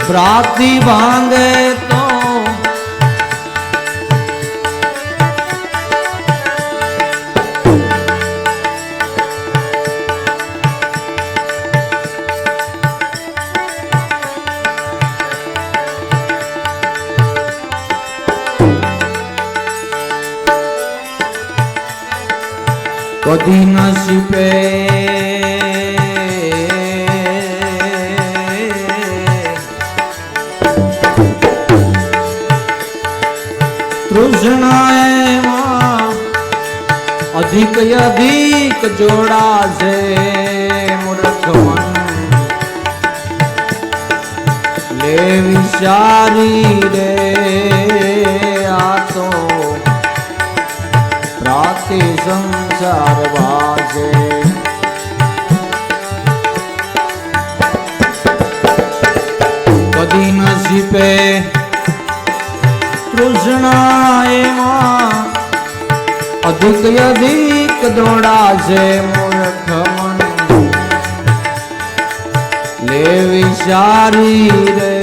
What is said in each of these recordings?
પ્રાતિ ભાંગે તો કદી નસીબે તૃષ્ણાએમાં અધિક અધિક જોડાશે મૂર્ખ મન લે વિચારી રે આ તો પ્રાતિ સંસાર વાસે કદી નસીબે તૃષ્ણાએમાં અધિક અધિક દોડાશે મૂર્ખ મન લે વિચારી રે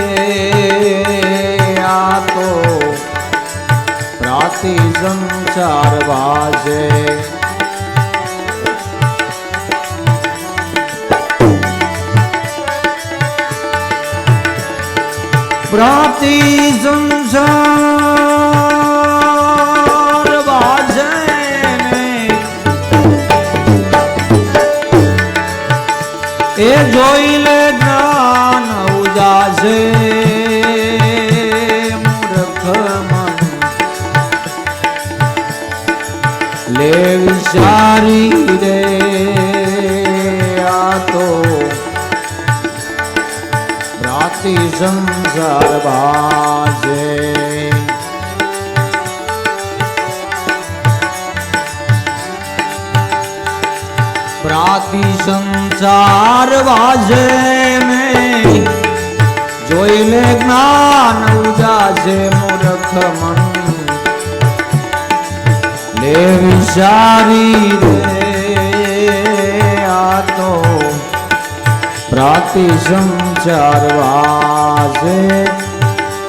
આ તો પ્રાતિ સંસાર વાસે પ્રાતિ સંસાર વાસે એ જોઈ લે જ્ઞાન ઉદાસે મૂર્ખ મન લે વિચારી રે આ તો પ્રાતિ સંસાર વાસે પ્રાતિ સંસાર વાસે મેં જોઈ લે જ્ઞાન ઉજાસે મૂર્ખ મન લે વિચારી રે આ તો પ્રાતિ સંસાર વાસે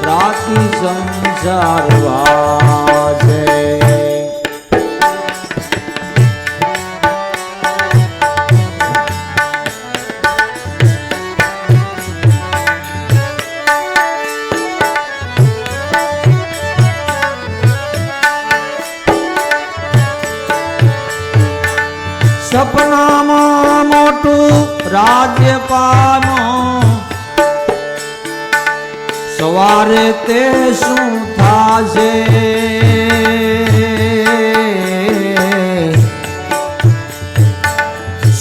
પ્રાતિ સંસાર વાસે સપનામાં મોટું રાજ્ય પામો સવારે તે શું થાશે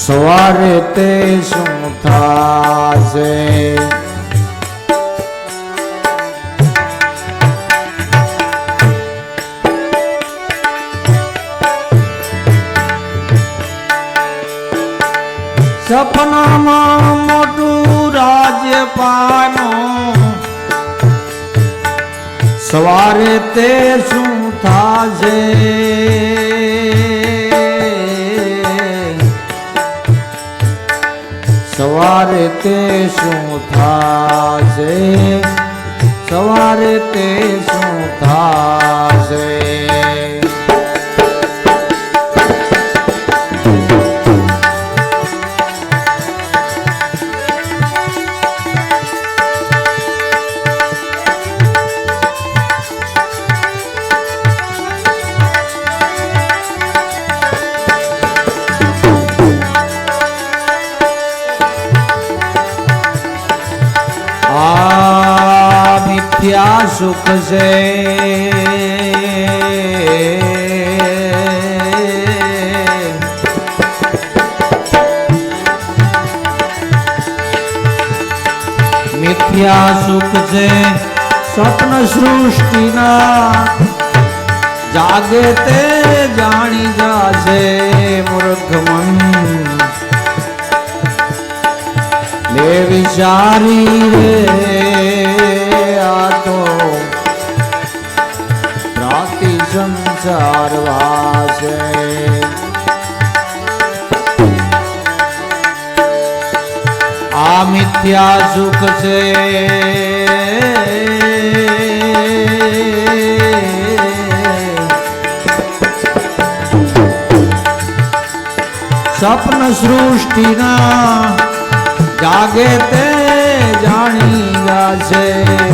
સવારે તે શું થાશે સપનામાં મોટું રાજ્ય પાનો સવારે તે શું થાશે સવારે તે શું થાશે સવારે તે શું થાશે મિથ્યા સુખ છે મિથ્યા સુખ છે સ્વપ્ન સૃષ્ટિના જાગે તે જાણી જાશે મૂર્ખ મન લે વિચારી રે આ તો પ્રાતિ સંસાર વાસે આ મિથ્યા સુખ છે સપન સૃષ્ટિના જાગે તે જાણી જાશે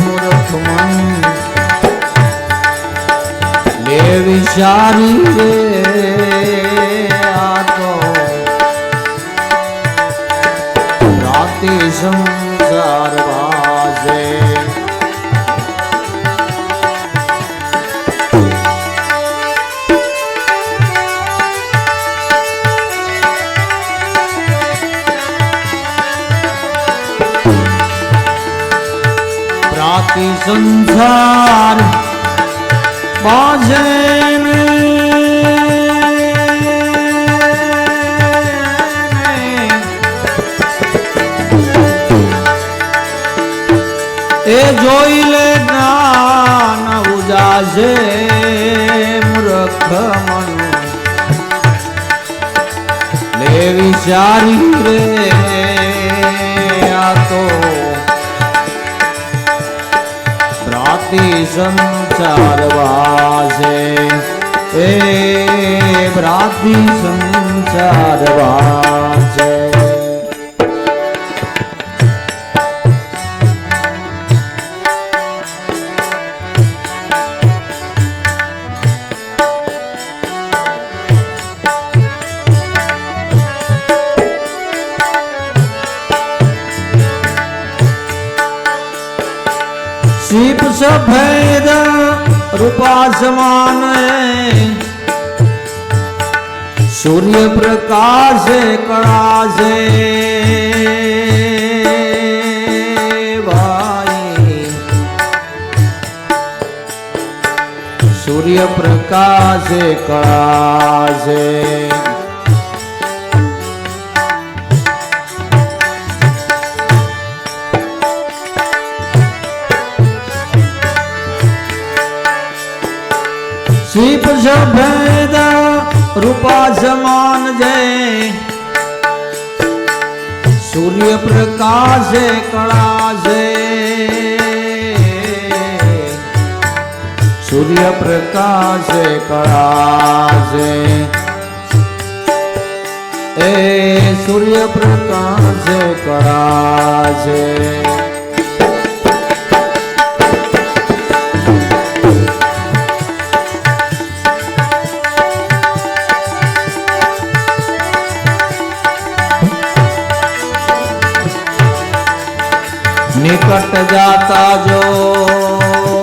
મૂર્ખ મન લે વિચારી રે આ તો રાતે સંસાર વાસે રાતે સંસાર બાજે એ જોઈ લે જ્ઞાન ઉજાશે મૂર્ખ મન લે વિચારી રે આ તો ભ્રાતિ સંસાર વાસે એ ભ્રાતિ સંસાર વાસે शिव सफेद रूपा समान सूर्य प्रकाश कड़ा से भाई सूर्य प्रकाश कड़ा से शिव सफेद रूपा समान जय सूर्य प्रकाश कड़ा से सूर्य प्रकाश कड़ा से ए सूर्य प्रकाश कड़ा से निकट जाता जो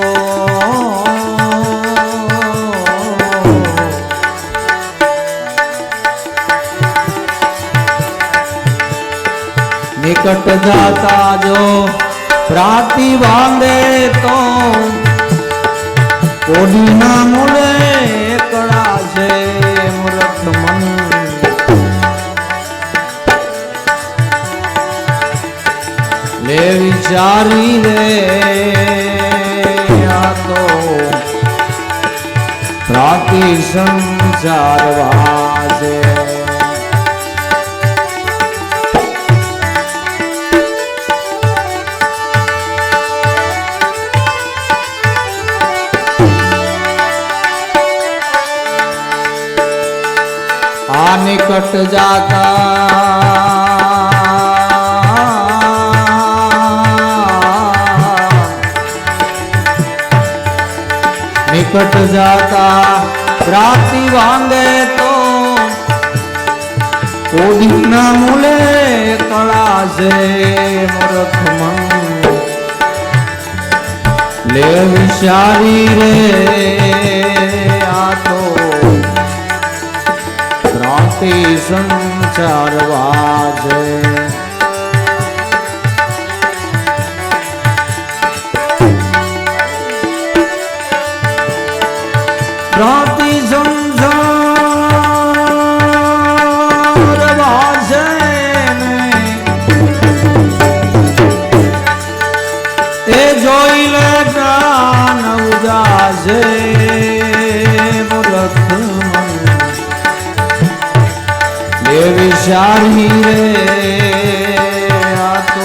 निकट जाता जो प्राति बांधे तो कोडी ना मुड़े कड़ा से मूर्ख मन ले विचारी रे आ तो प्राति संसार वासे आ निकट जाता निकट जाता प्राति बांधे तो कोडी न मूले कड़ा से मूर्ख मन ले विचारी रे आ तो प्राति संसार वासे प्राति संसार वासे ए जोई ले ज्ञान उजासे मूर्ख मन ले विचारी रे आ तो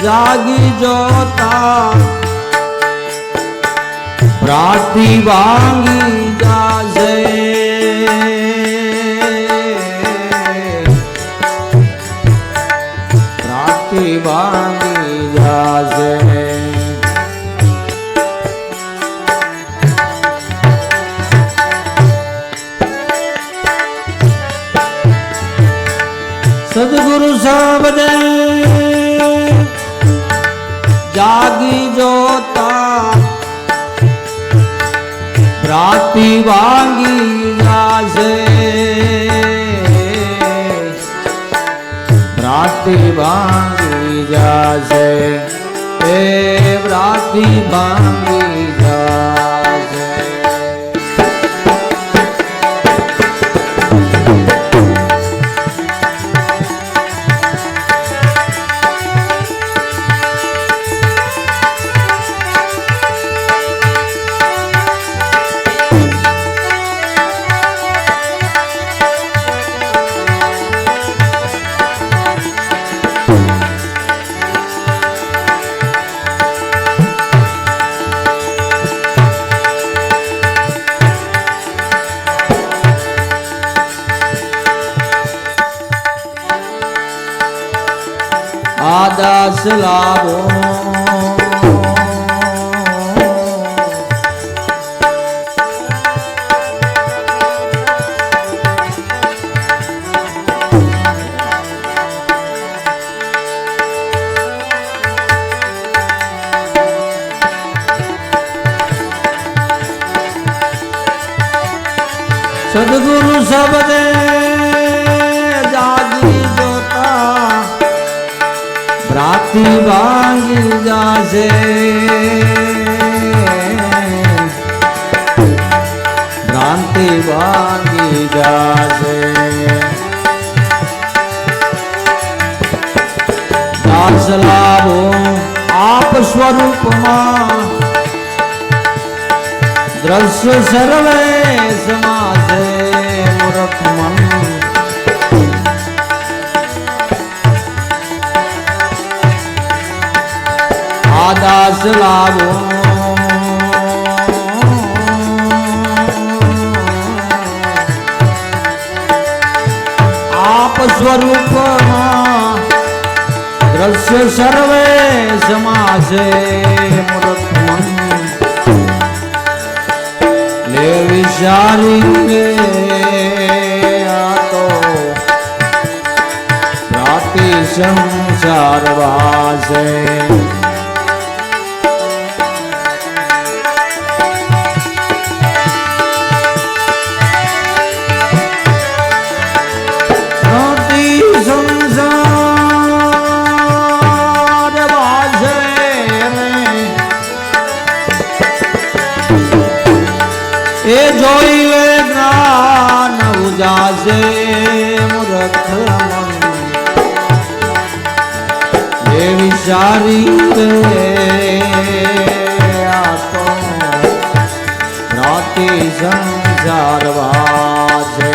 જાગી જોતા ભ્રાતિ ભાંગી જાશે ભ્રાતિ ભાંગી જાશે સદગુરુ શબ્દે જાગી જોતા ભ્રાતિ ભાંગી જાશે ભ્રાતિ ભાંગી જાશે એ ભ્રાતિ ભાંગી જાશે આદાસ લાવો સદગુરુ શબ્દે જાગી જોતા ભ્રાતિ ભાંગી જાશે ભ્રાંતિ ભાંગી જાશે દાસ લાવો આપ સ્વરૂપમાં દ્રશ્ય સર્વે સમાસે મૂર્ખ મન આદાસ લાવો આપ સ્વરૂપમાં દ્રશ્ય સર્વે સમાસે મૂર્ખ મન લે વિચારી આ તો ભ્રાતિ સંસાર વાસે એ જોઈ લે જ્ઞાન ઉજાશે મૂર્ખ મન એ વિચારી રે આ તો ભ્રાતિ સંસાર વાસે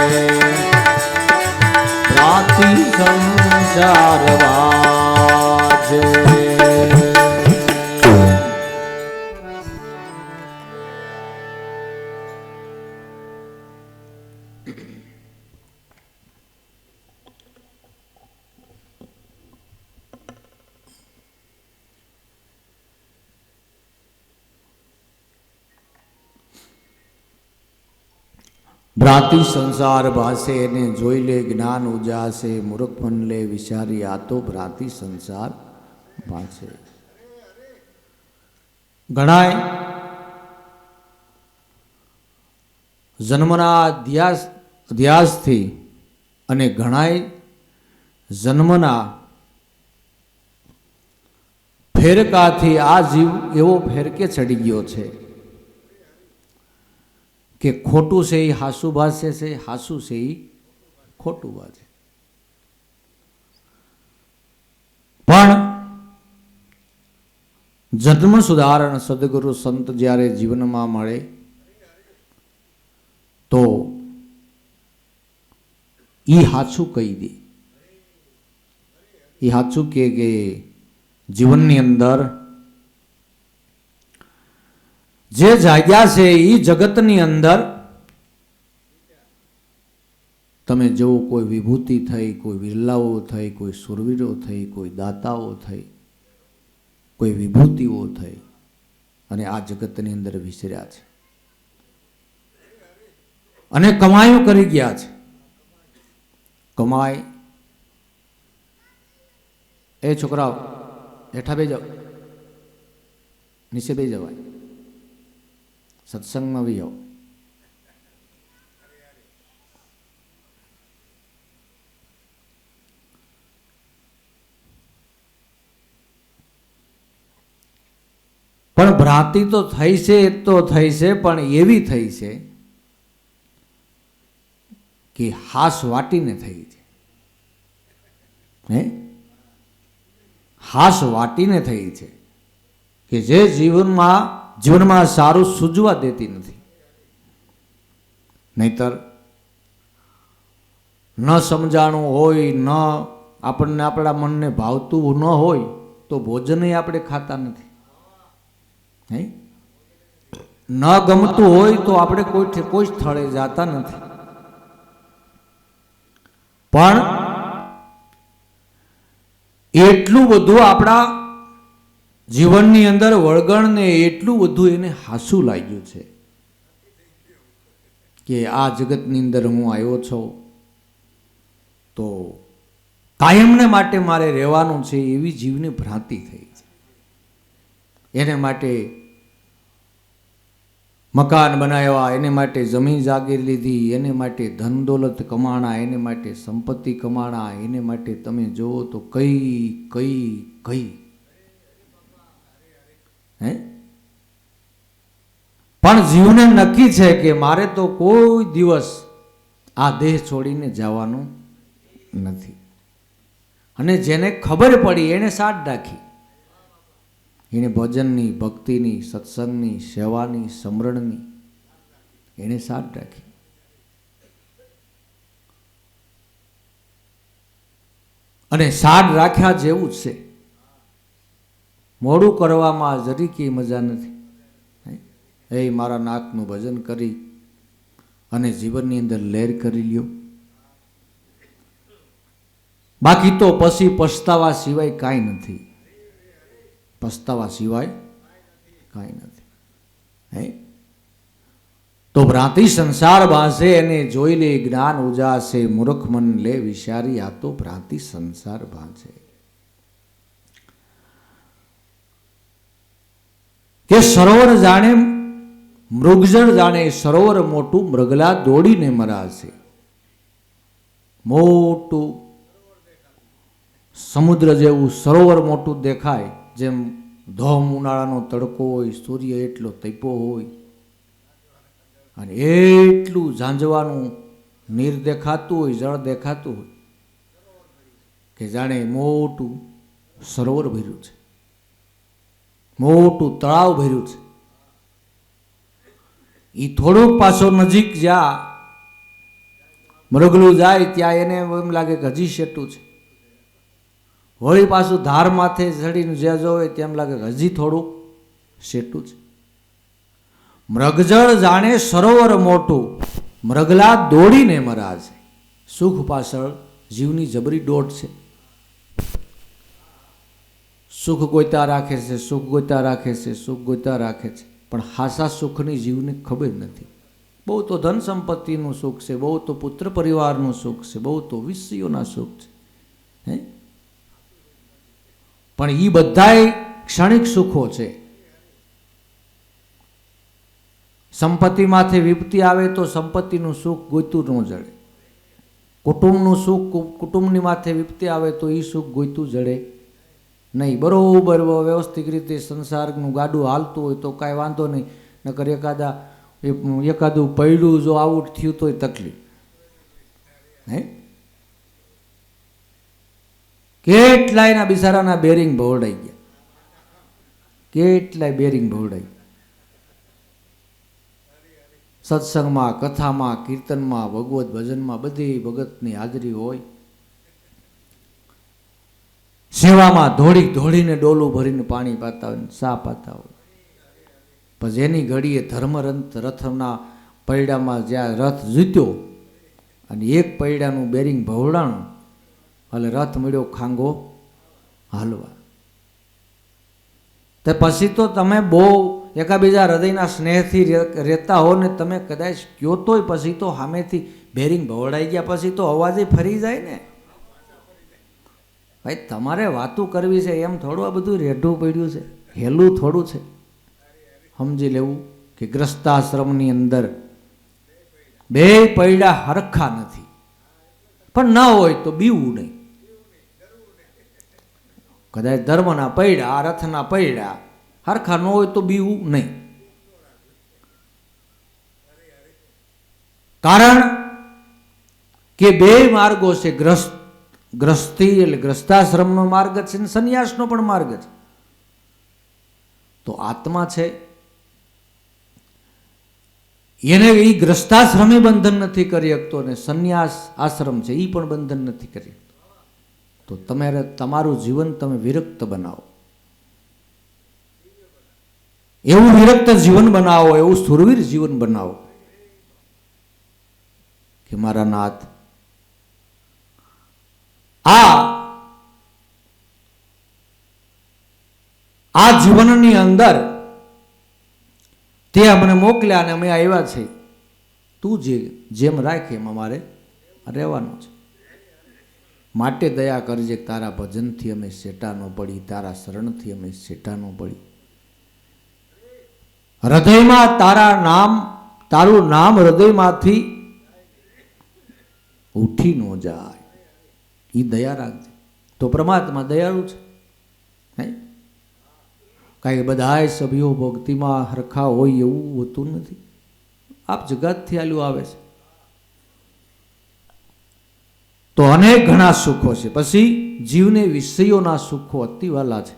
ભ્રાતિ સંસાર વાસે ભ્રાતિ સંસાર ભાસે એને જોઈ લે જ્ઞાન ઉજાસે મૂર્ખ મન લે વિચારી આ તો ભ્રાતિ સંસાર ભાસે ઘણાય જન્મના અધ્યાસથી અને ઘણાય જન્મના ફેરકાથી આ જીવ એવો ફેરકે ચડી ગયો છે કે ખોટું છે એ હાસું ભાષે છે, હાસું છે એ ખોટું ભાષે. પણ જન્મ સુધારણ સદગુરુ સંત જ્યારે જીવનમાં મળે તો એ હાચું કહી દે. એ હાચું કે જીવનની અંદર જે જાગ્યા છે એ જગતની અંદર તમે જુઓ, કોઈ વિભૂતિ થઈ, કોઈ વિરલાઓ થઈ, કોઈ સુરવીરો થઈ, કોઈ દાતાઓ થઈ, કોઈ વિભૂતિઓ થઈ અને આ જગતની અંદર વિસર્યા છે અને કમાયો કરી ગયા છે. કમાય એ છોકરાઓ હેઠા બે જાઓ, નીચે બે જવાય, સત્સંગમાં બી જાઓ. પણ ભ્રાંતિ તો થઈ છે, એ તો થઈ છે, પણ એવી થઈ છે કે હાસ વાટીને થઈ છે. હે, હાસ વાટીને થઈ છે કે જે જીવનમાં સારું સૂઝવા દેતી નથી. નહીતર ન સમજાણું હોય, ન આપણને આપણા મનને ભાવતું ન હોય તો ભોજન આપણે ખાતા નથી. ન ગમતું હોય તો આપણે કોઈ સ્થળે જતા નથી. પણ એટલું બધું આપણા જીવનની અંદર વળગણને એટલું બધું એને હાસું લાગ્યું છે કે આ જગતની અંદર હું આવ્યો છું તો કાયમને માટે મારે રહેવાનું છે, એવી જીવની ભ્રાંતિ થઈ છે. એને માટે મકાન બનાવ્યા, એને માટે જમીન જાગીર લીધી, એને માટે ધન દોલત કમાણા, એને માટે સંપત્તિ કમાણા, એને માટે તમે જુઓ તો કઈ કઈ કઈ હે. પણ જીવને નક્કી છે કે મારે તો કોઈ દિવસ આ દેહ છોડીને જવાનું નથી. અને જેને ખબર પડી એને સાથ રાખી, એને ભજનની, ભક્તિની, સત્સંગની, સેવાની, સમરણની એને સાથ રાખી. અને સાથ રાખ્યા જેવું જ છે. મોડું કરવામાં જરી કઈ મજા નથી. એ મારા નાથનું ભજન કરી અને જીવનની અંદર લહેર કરી લ્યો. બાકી તો પછી પછતાવા સિવાય કાંઈ નથી. પસ્તાવા સિવાય કાંઈ નથી. હે, તો ભ્રાંતિ સંસાર ભાસે એને જોઈ લે જ્ઞાન ઉજાસે, મૂર્ખ મન લે વિચારી આ તો ભ્રાંતિ સંસાર ભાસે. કે સરોવર જાણે મૃગજળ જાણે સરોવર મોટું, મૃગલા દોડીને મરાશે. મોટું સમુદ્ર જેવું સરોવર મોટું દેખાય, જેમ ધોમ ઉનાળાનો તડકો હોય, સૂર્ય એટલો તપ્યો હોય અને એટલું ઝાંઝવાનું નીર દેખાતું હોય, જળ દેખાતું હોય કે જાણે મોટું સરોવર ભર્યું છે, મોટું તળાવ ભર્યું છે. એ થોડુંક પાછો નજીક જ્યાં મૃગલું જાય ત્યાં એને એમ લાગે કે હજી શેટું છે. વળી પાછું ધાર માથે ચડીને જ્યાં જોવે તેમ લાગે હજી થોડુંક શેટું છે. મૃગજળ જાણે સરોવર મોટું, મૃગલા દોડીને મરાશે. સુખ પાછળ જીવની જબરી દોડ છે. સુખ ગોતા રાખે છે, સુખ ગોતા રાખે છે, સુખ ગોતા રાખે છે, પણ હાસા સુખની જીવને ખબર નથી. બહુ તો ધન સંપત્તિનું સુખ છે, બહુ તો પુત્ર પરિવારનું સુખ છે, બહુ તો વિષયોના સુખ છે. હે, પણ એ બધાય ક્ષણિક સુખો છે. સંપત્તિમાંથી વિપત્તિ આવે તો સંપત્તિનું સુખ ગોઈતું ન જડે. કુટુંબનું સુખ, કુટુંબની માથે વિપત્તિ આવે તો એ સુખ ગોઈતું જડે નહીં. બરોબર વ્યવસ્થિત રીતે સંસારનું ગાડું હાલતું હોય તો કાંઈ વાંધો નહીં, નકર એકાદું પૈડું જો આવું થયું તોય તકલીફ. હે, કેટલાયના બિચારાના બેરિંગ ભવડાઈ ગયા, કેટલાય બેરિંગ ભવડાઈ. સત્સંગમાં, કથામાં, કીર્તનમાં, ભગવત ભજનમાં બધી ભગતની હાજરી હોય સેવામાં ધોળી ધોળીને ડોલું ભરીને પાણી પાતા હોય, સા પાતા હોય. પછી એની ઘડીએ ધર્મરથ રથના પૈડામાં જ્યાં રથ જીત્યો અને એક પૈડાનું બેરિંગ ભવડાણું એટલે રથ મળ્યો ખાંગો હાલવા. તો પછી તો તમે બહુ એકાબીજા હૃદયના સ્નેહથી રહેતા હો ને તમે કદાચ કયો તોય પછી તો સામેથી બેરિંગ ભવડાઈ ગયા પછી તો અવાજે ફરી જાય ને. ભાઈ તમારે વાતું કરવી છે એમ થોડું આ બધું રેઢું પડ્યું છે, હેલું થોડું છે. સમજી લેવું કે ગ્રસ્તાશ્રમની અંદર બે પૈડા હરખા નથી, પણ ના હોય તો બીવું નહીં. કદાચ ધર્મના પૈડા આ રથના પૈડા હરખા ન હોય તો બીવું નહીં. કારણ કે બે માર્ગો છે, ગ્રસ્તી એટલે ગ્રસ્તાશ્રમનો માર્ગ છે ને સંન્યાસનો પણ માર્ગ છે. તો આત્મા છે એને એ ગ્રસ્તાશ્રમે બંધન નથી કરી શકતો ને સંન્યાસ આશ્રમ છે એ પણ બંધન નથી કરી શકતો. તો તમારે તમારું જીવન તમે વિરક્ત બનાવો, એવું વિરક્ત જીવન બનાવો, એવું સુરવીર જીવન બનાવો કે મારા નાથ આ જીવનની અંદર તે અમને મોકલ્યા અને અમે આવ્યા છે, તું જેમ રાખે એમ અમારે રહેવાનું છે. માટે દયા કરજે, તારા ભજનથી અમે સેટા ન પડી, તારા શરણથી અમે સેટા ન પડી. હૃદયમાં તારું નામ હૃદયમાંથી ઉઠી ન જાય, એ દયા રાખજે. તો પરમાત્મા દયાળુ છે. કાંઈ બધા સભ્યો ભક્તિમાં હરખા હોય એવું હોતું નથી. આપ જગતથી આલ્યું આવે છે તો અનેક ઘણા સુખો છે. પછી જીવને વિષયોના સુખો અતિવાલા છે,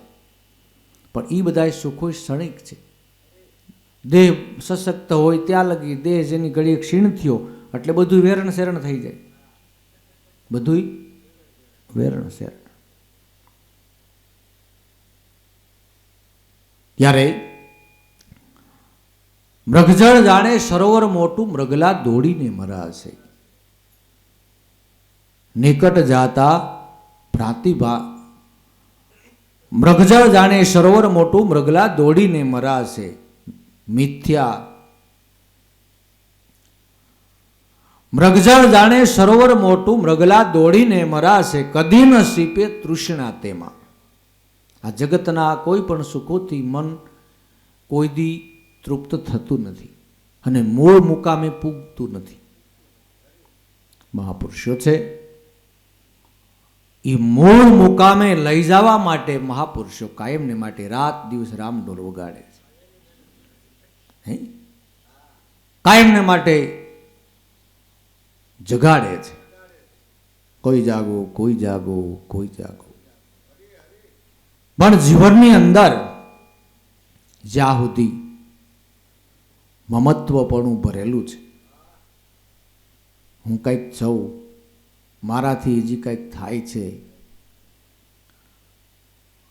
પણ એ બધા સુખો ક્ષણિક છે. દેહ સશક્ત હોય ત્યાં લગી, દેહ જેની ઘડી ક્ષીણ થયો એટલે બધું વેરણ શેરણ થઈ જાય, બધું વેરણ શેરણ. ત્યારે મૃગજળ જાણે સરોવર મોટું, મૃગલા દોડીને મરાશે. નિકટ જાતા ભ્રાતિભા, મૃગજળ જાણે સરોવર મોટું, મૃગલા દોડીને મરાશે. મિથ્યા મૃગજળ જાણે સરોવર મોટું, મૃગલા દોડીને મરાશે. કદી ન સીપે તૃષ્ણા તેમાં. આ જગતના કોઈ પણ સુખોથી મન કોઈ દી તૃપ્ત થતું નથી અને મૂળ મુકામે પૂગતું નથી. મહાપુરુષો છે એ મૂળ મુકામે લઈ જવા માટે મહાપુરુષો કાયમને માટે રાત દિવસ રામઢોલ વગાડે છે, કાયમને માટે જગાડે છે. કોઈ જાગો, કોઈ જાગો, કોઈ જાગો. પણ જીવનની અંદર જ્યાં સુધી મમત્વપણું ભરેલું છે, હું કંઈક છું, મારાથી હજી કંઈક થાય છે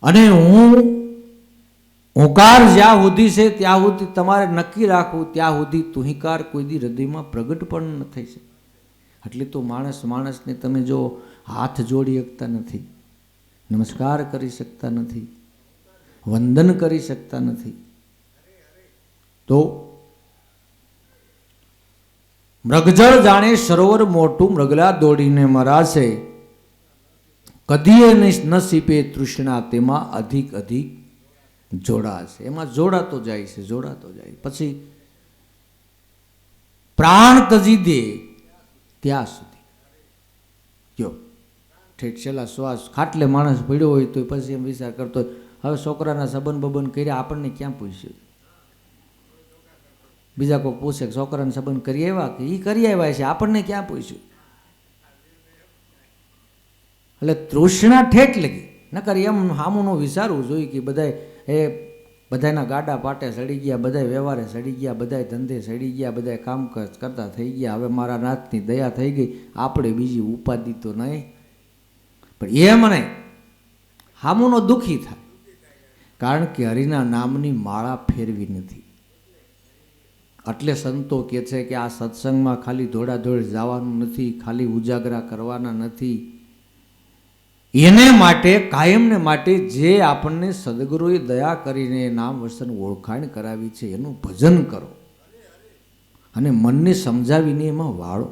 અને હુંકાર જ્યાં સુધી છે ત્યાં સુધી તમારે નક્કી રાખવું, ત્યાં સુધી તુહિકાર કોઈ દી હૃદયમાં પ્રગટ પણ ન થઈ શકે. એટલે તો માણસને તમે જો હાથ જોડી શકતા નથી, નમસ્કાર કરી શકતા નથી, વંદન કરી શકતા નથી, તો મૃગજળ જાણે સરોવર મોટું, મૃગલા દોડીને મરાશે. કદીએ ન સીપે તૃષ્ણા તેમાં અધિક અધિક જોડાશે. એમાં જોડાતો જાય છે, જોડાતો જાય. પછી પ્રાણ તજી દે ત્યાં સુધી કયો ઠેઠ છેલ્લા શ્વાસ ખાટલે માણસ પડ્યો હોય તો પછી એમ વિચાર કરતો હોય હવે છોકરાના સંબંધ બબંધ કર્યા, આપણને ક્યાં પૂછ્યું? બીજા કોઈ પૂછે કે છોકરાને સંબંધ કરી આવ્યા કે એ કરી આવ્યા છે, આપણને ક્યાં પૂછ્યું? એટલે તૃષ્ણા ઠેઠ લગી નકર એમ સામુનું વિચારવું જોઈએ કે બધાના ગાડા પાટે સડી ગયા, બધા વ્યવહારે સડી ગયા, બધા ધંધે સડી ગયા, બધા કામ કરતા થઈ ગયા, હવે મારા નાથની દયા થઈ ગઈ, આપણે બીજી ઉપાધિ તો નહીં. પણ એમ નહીં, હામુનો દુઃખી થાય, કારણ કે હરિના નામની માળા ફેરવી નથી. એટલે સંતો કહે છે કે આ સત્સંગમાં ખાલી દોડાદોડ જવાનું નથી, ખાલી ઉજાગરા કરવાના નથી. એને માટે કાયમને માટે જે આપણને સદગુરુએ દયા કરીને નામ વસન ઓળખાણ કરાવી છે એનું ભજન કરો અને મનને સમજાવીને એમાં વાળો.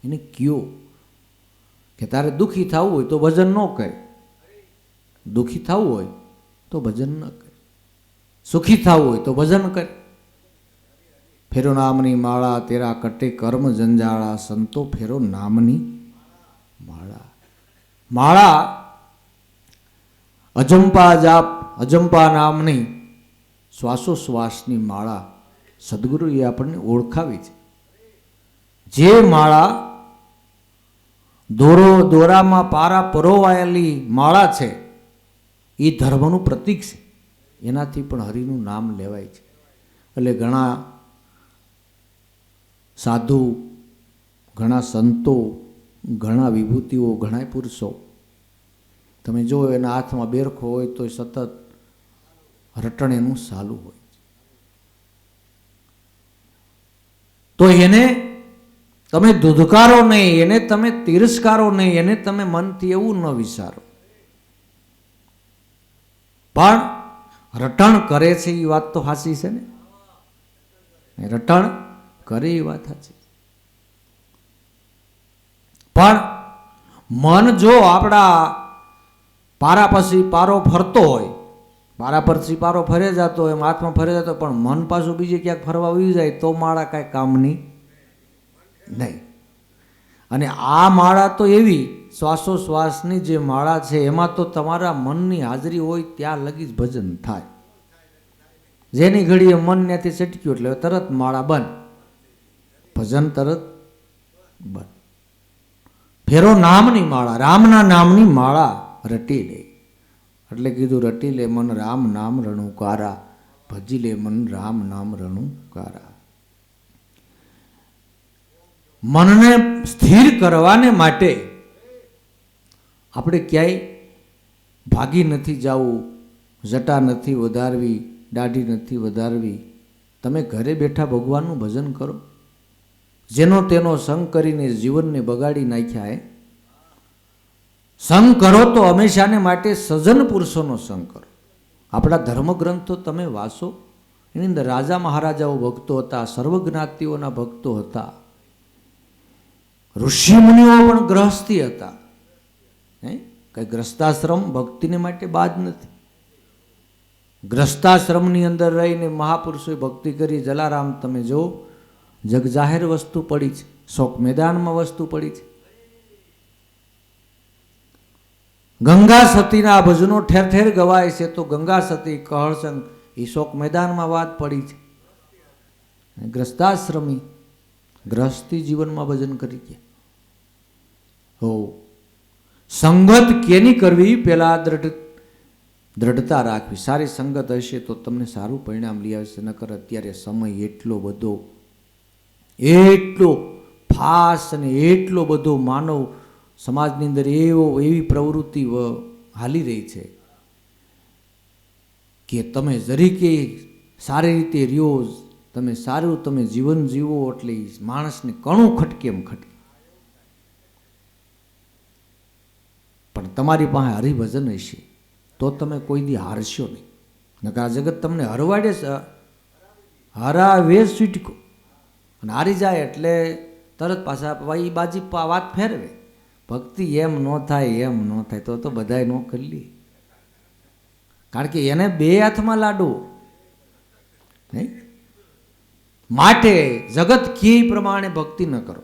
એને કયો કે તારે દુઃખી થવું હોય તો ભજન ન કરે, દુઃખી થવું હોય તો ભજન ન કરે, સુખી થવું હોય તો ભજન કરે. ફેરો નામની માળા તેરા કટે કર્મ જંજાળા, સંતો ફેરો નામની માળા. માળા અજંપા જાપ, અજંપા નામની શ્વાસોશ્વાસની માળા સદગુરુએ આપણને ઓળખાવી છે. જે માળા દોરામાં પારા પરોવાયેલી માળા છે એ ધર્મનું પ્રતીક છે, એનાથી પણ હરિનું નામ લેવાય છે. એટલે ઘણા સાધુ, ઘણા સંતો, ઘણા વિભૂતિઓ, ઘણા પુરુષો તમે જો એના હાથમાં બેરખો હોય તો સતત રટણ એનું સાલું હોય. તો એને તમે ધુધકારો નહીં, એને તમે તિરસ્કારો નહીં, એને તમે મનથી એવું ન વિચારો. પણ રટણ કરે છે એ વાત તો સાચી છે ને, રટણ કરે એ વાત સાચી. પણ મન જો આપણા પારા પછી પારો ફરતો હોય, પારા પછી પારો ફરે જતો હોય, હાથમાં ફરે જતો, પણ મન પાછું બીજે ક્યાંક ફરવા આવી જાય તો માળા કાંઈ કામની નહીં. અને આ માળા તો એવી શ્વાસોશ્વાસની જે માળા છે એમાં તો તમારા મનની હાજરી હોય ત્યાં લગી જ ભજન થાય. જેની ઘડીએ મન ત્યાંથી સટક્યું એટલે તરત માળા બંધ, ભજન તરત બંધ. ફેરો નામની માળા, રામના નામની માળા રટી લે. એટલે કીધું રટી લે મન રામ નામ રણુકારા, ભજી લે મન રામ નામ રણુકારા. મનને સ્થિર કરવાને માટે આપણે ક્યાંય ભાગી નથી જવું, જટા નથી વધારવી, દાઢી નથી વધારવી. તમે ઘરે બેઠા ભગવાનનું ભજન કરો. જેનો તેનો સંગ કરીને જીવનને બગાડી નાખ્યા હે. સંગ કરો તો હંમેશાને માટે સજ્જન પુરુષોનો સંગ કરો. આપણા ધર્મગ્રંથો તમે વાંચો, એની અંદર રાજા મહારાજાઓ ભક્તો હતા, સર્વજ્ઞાતિઓના ભક્તો હતા, ઋષિમુનિઓ પણ ગ્રહસ્થી હતા. કઈ ગ્રસ્તાશ્રમ ભક્તિને માટે બાદ નથી. ગ્રસ્તાશ્રમની અંદર રહીને મહાપુરુષોએ ભક્તિ કરી. જલારામ તમે જો જગજાહેર વસ્તુ પડી છે, શોક મેદાનમાં વસ્તુ પડી છે. ગંગા સતીના ભજનો ઠેર ઠેર ગવાય છે, તો ગંગા સતી કહળસંગ એ શોક મેદાનમાં વાત પડી છે. ગ્રસ્તાશ્રમી ગ્રસ્તી જીવનમાં ભજન કરી ગયા. હો સંગત કેની કરવી, પેલા દ્રઢતા રાખવી. સારી સંગત હશે તો તમને સારું પરિણામ લઈ આવશે. નકર અત્યારે સમય એટલો બધો, એટલો ફાસ્ટ અને એટલો બધો માનવ સમાજની અંદર એવી પ્રવૃત્તિ હાલી રહી છે કે તમે જરીકે સારી રીતે રહ્યો, તમે સારું તમે જીવન જીવો એટલે માણસને કણું ખટકે એમ ખટકે. પણ તમારી પાસે હરિભજન હશે તો તમે કોઈ દી હારશો નહીં. નકર આ જગત તમને હરવાડે, હરાવે છૂટકો અને હારી જાય એટલે તરત પાછા એ બાજી વાત ફેરવે. ભક્તિ એમ ન થાય, એમ ન થાય તો બધાય ન કરી લે. કારણ કે એને બે હાથમાં લાડુ નહીં. માટે જગત કે પ્રમાણે ભક્તિ ન કરો,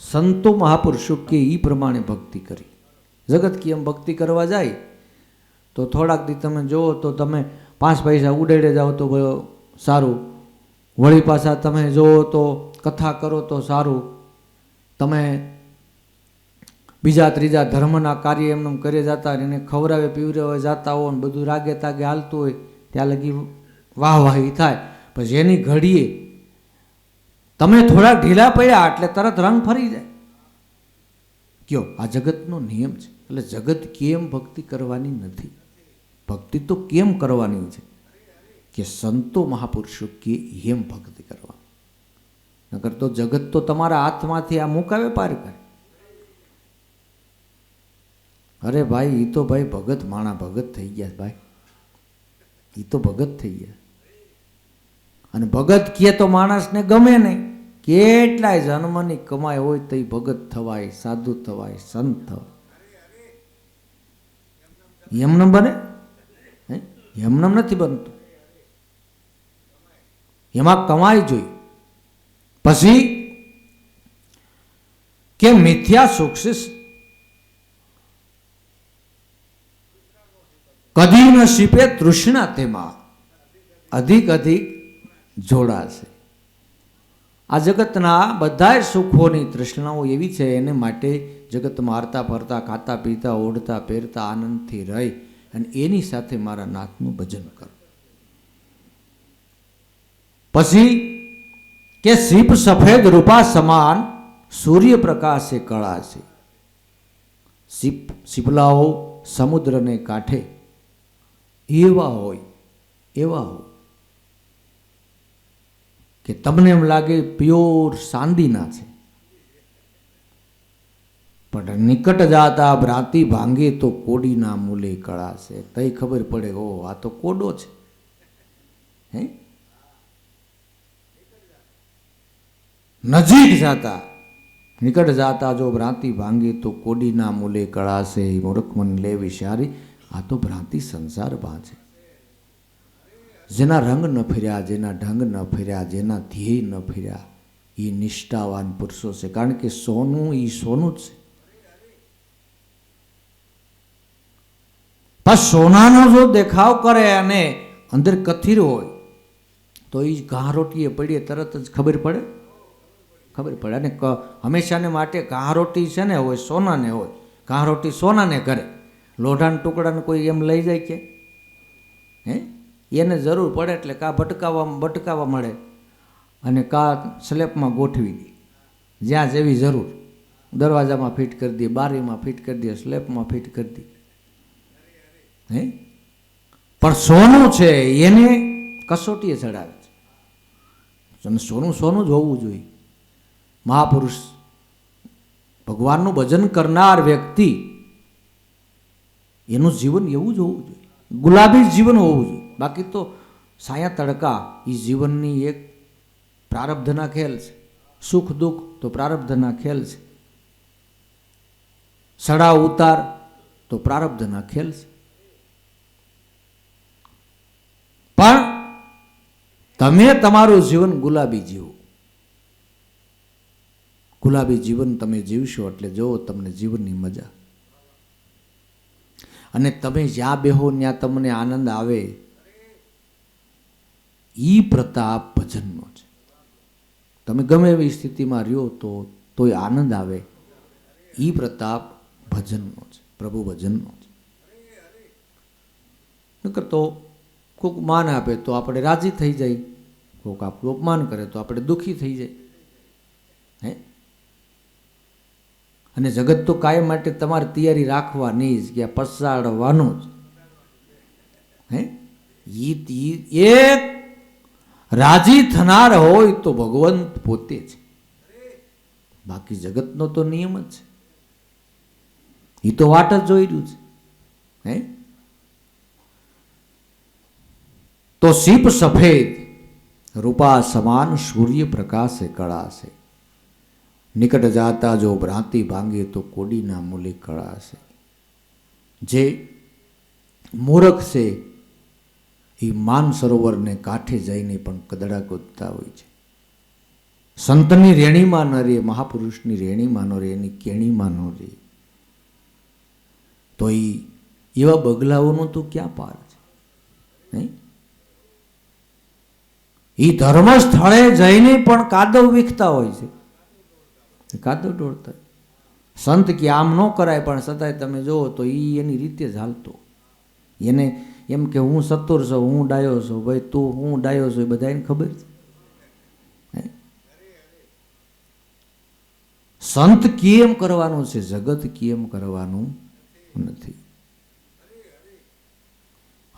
સંતો મહાપુરુષો કે એ પ્રમાણે ભક્તિ કરી. જગત કે એમ ભક્તિ કરવા જાય તો થોડાક દી તમે જુઓ તો તમે 5 પૈસા ઉડાડે જાઓ તો સારું, વળી પાછા તમે જુઓ તો કથા કરો તો સારું, તમે બીજા ત્રીજા ધર્મના કાર્ય એમને કરે જતા એને ખવડાવે પીવડાવે જતા હો ને બધું રાગે તાગે હાલતું હોય ત્યાં લગી વાહવાહી થાય. પછી જેની ઘડીએ તમે થોડા ઢીલા પડ્યા એટલે તરત રંગ ફરી જાય. કયો આ જગતનો નિયમ છે. એટલે જગત કેમ ભક્તિ કરવાની નથી, ભક્તિ તો કેમ કરવાની છે કે સંતો મહાપુરુષો કે એમ ભક્તિ કરવા. નકર તો જગત તો તમારા હાથમાંથી આ મુકાવે પાર કરે. અરે ભાઈ એ તો ભાઈ ભગત માણા ભગત થઈ ગયા ભાઈ, એ તો ભગત થઈ ગયા. અને ભગત કહે તો માણસને ગમે નહીં. કેટલાય જન્મની કમાઈ હોય તો એ ભગત થવાય, સાધુ થવાય, સંત થવાય. એમનેમ બને? એમનેમ નથી બનતું. એમાં કમાઈ જોઈ. પછી કે મિથ્યા સુખ છે કદી ન શીપે તૃષ્ણા તેમાં અધિક અધિક જોડાશે. આ જગતના બધા સુખોની તૃષ્ણાઓ એવી છે, એને માટે જગતમાં હરતા ફરતા, ખાતા પીતા, ઓઢતા પહેરતા આનંદથી રહી અને એની સાથે મારા નાથનું ભજન કરો. પછી કે સીપ સફેદ રૂપા સમાન સૂર્યપ્રકાશે કળા છે. શીપલાઓ સમુદ્રને કાંઠે એવા હોય કે તમને એમ લાગે પ્યોર ચાંદીના છે, પણ નિકટ જાતા ભ્રાંતિ ભાંગે તો કોડીના મૂલે કળા છે. તઈ ખબર પડે ઓ આ તો કોડો છે. હે નજીક જાતા નિકટ જાતા જો ભ્રાંતિ ભાંગે તો કોડીના મૂલે કળા છે. મૂર્ખ મન લે વિચારી આ તો ભ્રાંતિ સંસાર ભાંચે. જેના રંગ ન ફર્યા, જેના ઢંગ ન ફર્યા, જેના ધ્યેય ન ફર્યા એ નિષ્ઠાવાન પુરુષો છે. કારણ કે સોનું એ સોનું જ છે. પણ સોનાનો જો દેખાવ કરે અને અંદર કથિર હોય તો એ ઘા રોટીએ પડીએ તરત જ ખબર પડે. અને હંમેશાને માટે ઘા રોટી છે ને હોય સોનાને હોય, ઘા રોટી સોનાને કરે. લોઢાના ટુકડાને કોઈ એમ લઈ જાય કે એને જરૂર પડે એટલે કા ભટકાવા મળે અને કા સ્લેબમાં ગોઠવી દે, જ્યાં જેવી જરૂર. દરવાજામાં ફિટ કરી દે, બારીમાં ફિટ કરી દે, સ્લેબમાં ફિટ કરી દે. પણ સોનું છે એને કસોટીએ ચડાવે છે. અને સોનું જ હોવું જોઈએ. મહાપુરુષ ભગવાનનું ભજન કરનાર વ્યક્તિ એનું જીવન એવું જ હોવું જોઈએ, ગુલાબી જીવન હોવું જોઈએ. બાકી તો સાયા તડકા એ જીવનની એક પ્રારબ્ધના ખેલ છે. સુખ દુઃખ તો પ્રારબ્ધના ખેલ છે. ચડાવ ઉતાર તો પ્રારબ્ધના ખેલ છે. પણ તમે તમારું જીવન ગુલાબી જીવો. ગુલાબી જીવન તમે જીવશો એટલે જો તમને જીવનની મજા. અને તમે જ્યાં બેહો ત્યાં તમને આનંદ આવે. ઈ પ્રતાપ ભજનનો છે. તમે ગમે એવી સ્થિતિમાં રહ્યો તોય આનંદ આવે. ઈ પ્રતાપ ભજનનો છે, પ્રભુ ભજનનો છે. નકર તો કોઈક માન આપે તો આપણે રાજી થઈ જાય, કોઈક આપણું અપમાન કરે તો આપણે દુઃખી થઈ જાય. અને જગત તો કાયમ માટે તમારે તૈયારી રાખવાની જ કે પસાડવાનું જ. એક રાજી થનાર હોય તો ભગવંત પોતે છે. બાકી જગતનો તો નિયમ જ છે. એ તો વાટ જ જોઈ રહ્યું છે. તો સીપ સફેદ રૂપા સમાન સૂર્ય પ્રકાશે કળા છે. નિકટ જાતા જો ભ્રાંતિ ભાંગે તો કોડીના મૂલે કળા છે. જે મૂર્ખ છે એ માન સરોવરને કાંઠે જઈને પણ કદડા કૂદતા હોય છે. સંતની રેણીમાં ન રે, મહાપુરુષની રેણીમાં ન રે, એની કેણીમાં ન રે તો એવા બગલાઓનો તો ક્યાં પાર છે. એ ધર્મ સ્થળે જઈને પણ કાદવ વીખતા હોય છે, કાદવ ઢોળતા. સંત કે આમ ન કરાય, પણ છતાંય તમે જુઓ તો એ એની રીતે જ હાલતો. એને એમ કે હું સત્તર છું, હું ડાયો છું. ભાઈ તું હું ડાયો છું એ બધા એને ખબર છે. સંત કેમ કરવાનું છે, જગત કેમ કરવાનું નથી.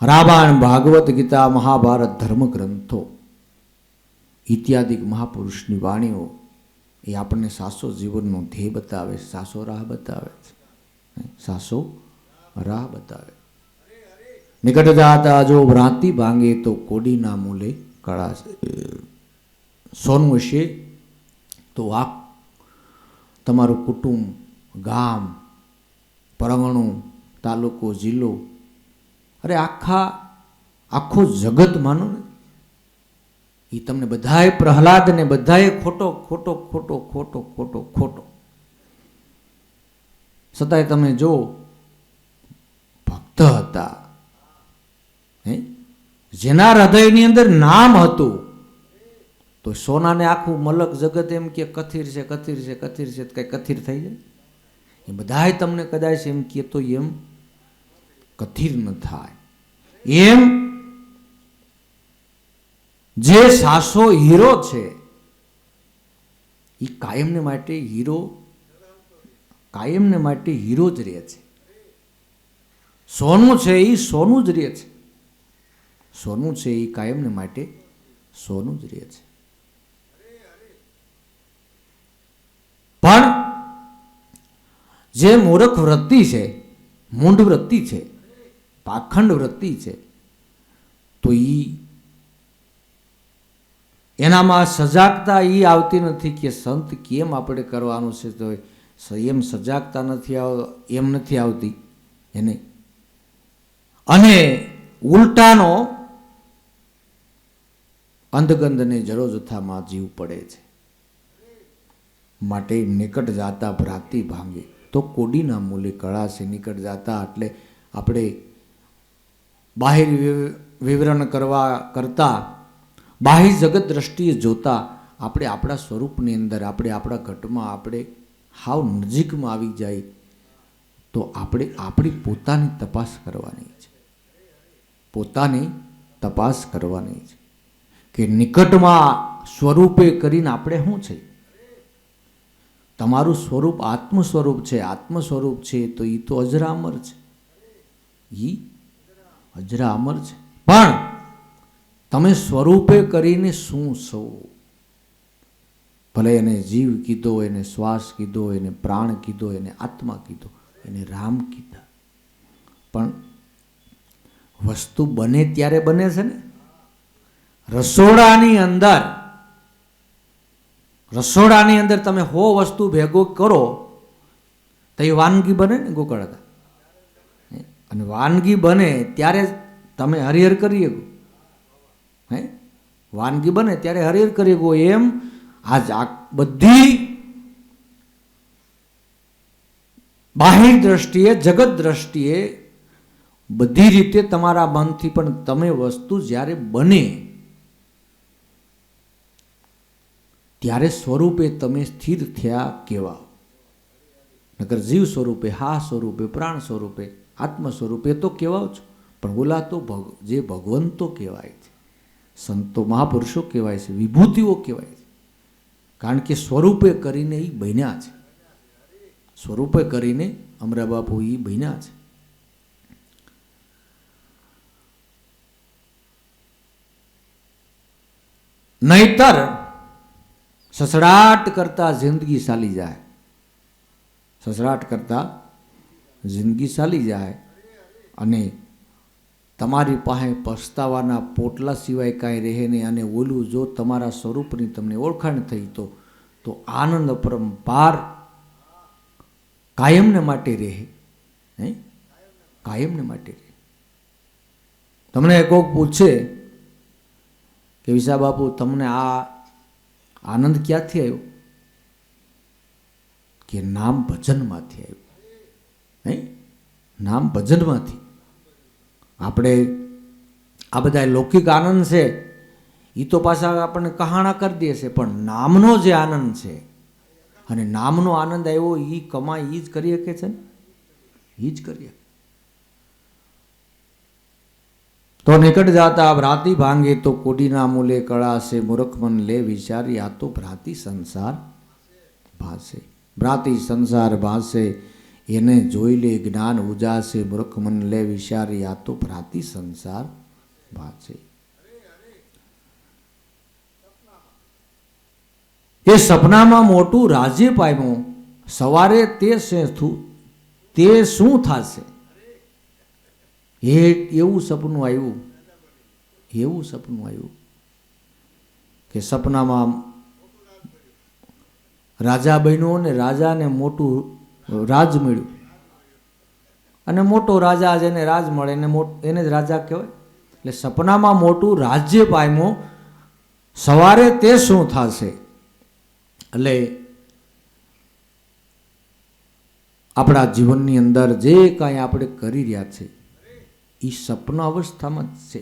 રામાયણ, ભાગવત ગીતા, મહાભારત, ધર્મ ગ્રંથો ઇત્યાદિ મહાપુરુષની વાણીઓ એ આપણને સાસો જીવનનો ધ્યેય બતાવે, સાસો રાહ બતાવે છે, સાસો રાહ બતાવે. નિકટ જાતા જો ભ્રાંતિ ભાંગે તો કોડીના મૂલે કળા છે. સોનું હશે તો આ તમારું કુટુંબ, ગામ, પરગણું, તાલુકો, જિલ્લો, અરે આખો જગત માનો ને, એ તમને બધાએ પ્રહલાદ ને બધાએ ખોટો ખોટો ખોટો ખોટો ખોટો ખોટો, છતાંય તમે જો ભક્ત હતા, જેના હૃદયની અંદર નામ હતું, તો સોનાને આખું મલક જગત એમ કે કથિર છે, કથિર છે, કથિર છે, કઈ કથિર થઈ જાય? એ બધાય તમને કદાચ એમ કે તો એમ કથિર ન થાય. એમ જે સાસો હીરો છે એ કાયમને માટે હીરો, કાયમને માટે હીરો જ રહે છે. સોનું છે એ સોનું જ રહે છે, સોનું છે એ કાયમને માટે સોનું જ રહે છે. પણ જે મૂર્ખ વૃત્તિ છે, મૂંઢ વૃત્તિ છે, પાખંડ વૃત્તિ છે, તો એનામાં સજાગતા એ આવતી નથી કે સંત કેમ આપણે કરવાનું છે, તો એમ સજાગતા નથી એમ નથી આવતી એને. અને ઉલટાનો અંધગંધને જડો જથ્થામાં જીવ પડે છે. માટે નિકટ જાતા ભ્રાંતિ ભાંગે તો કોડીના મૂલે કળા છે. નિકટ જાતા એટલે આપણે બાહિર વિવરણ કરતા બાહ્ય જગત દ્રષ્ટિએ જોતા આપણે આપણા સ્વરૂપની અંદર, આપણે આપણા ઘટમાં આપણે હાવ નજીકમાં આવી જાય તો આપણે આપણી પોતાની તપાસ કરવાની છે, પોતાની તપાસ કરવાની છે કે નિકટમાં સ્વરૂપે કરીને આપણે શું છે. તમારું સ્વરૂપ આત્મ સ્વરૂપ છે, આત્મ સ્વરૂપ છે તો એ તો અજરામર છે, એ અજરામર છે. પણ તમે સ્વરૂપે કરીને શું છો? ભલે એને જીવ કીધો, એને શ્વાસ કીધો, એને પ્રાણ કીધો, એને આત્મા કીધો, એને રામ કીધા, પણ વસ્તુ બને ત્યારે બને છે ને. રસોડાની અંદર તમે 100 વસ્તુ ભેગો કરો તો એ વાનગી બને ને ગોકળતા. અને વાનગી બને ત્યારે તમે હરિહર કરી શકો, વાનગી બને ત્યારે હરિહર કરી શકો. એમ આ બધી બાહ્ય દ્રષ્ટિએ, જગત દ્રષ્ટિએ, બધી રીતે તમારા મનથી પણ તમે વસ્તુ જ્યારે બને ત્યારે સ્વરૂપે તમે સ્થિર થયા કેવા? નકર જીવ સ્વરૂપે, હા સ્વરૂપે, પ્રાણ સ્વરૂપે, આત્મ સ્વરૂપે તો કહેવાઓ છો, પણ ઓલા તો જે ભગવંતો કહેવાય છે, સંતો મહાપુરુષો કહેવાય છે, વિભૂતિઓ કહેવાય છે. કારણ કે સ્વરૂપે કરીને એ બન્યા છે, સ્વરૂપે કરીને અમરા બાપુ એ બન્યા છે. નહીતર સસડાટ કરતા જિંદગી ચાલી જાય, સસડાટ કરતા જિંદગી ચાલી જાય અને તમારી પાસે પસ્તાવાના પોટલા સિવાય કાંઈ રહે નહીં. અને ઓલું જો તમારા સ્વરૂપની તમને ઓળખાણ થઈ તો આનંદ પરંપાર કાયમને માટે રહે, કાયમને માટે રહે. તમને કોક પૂછે કે વિશા બાપુ તમને આ આનંદ ક્યાંથી આવ્યો? કે નામ ભજનમાંથી આવ્યું. નામ ભજનમાંથી. આપણે આ બધા લૌકિક આનંદ છે એ તો પાછા આપણને કહાણા કરી દે છે, પણ નામનો જે આનંદ છે, અને નામનો આનંદ આવ્યો એ કમાઈ એ જ કરી શકે છે ને, એ જ કરીએ. તો નિકટ જાતા ભ્રાંતિ ભાંગે તો કોડીના મૂલે કળા છે. મૂર્ખ મન લે વિચારી આ તો ભ્રાંતિ સંસાર ભાસે. ભ્રાંતિ સંસાર ભાસે એને જોઈ લે જ્ઞાન ઉજાસે, મૂર્ખ મન લે વિચારી, આ તો ભ્રાતિ સંસાર ભાશે. એ સપનામાં મોટું રાજ્ય પામ્યું, સવારે તે શું થશે? એવું સપનું આવ્યું કે સપનામાં રાજા બન્યો ને રાજાને મોટું રાજ મળ્યું. અને મોટો રાજા જેને રાજ મળે એને જ રાજા કહેવાય. એટલે સપનામાં મોટું રાજ્ય પામ્યું, સવારે તે શું થશે? એટલે આપણા જીવનની અંદર જે કાંઈ આપણે કરી રહ્યા છે એ સપના અવસ્થામાં જ છે.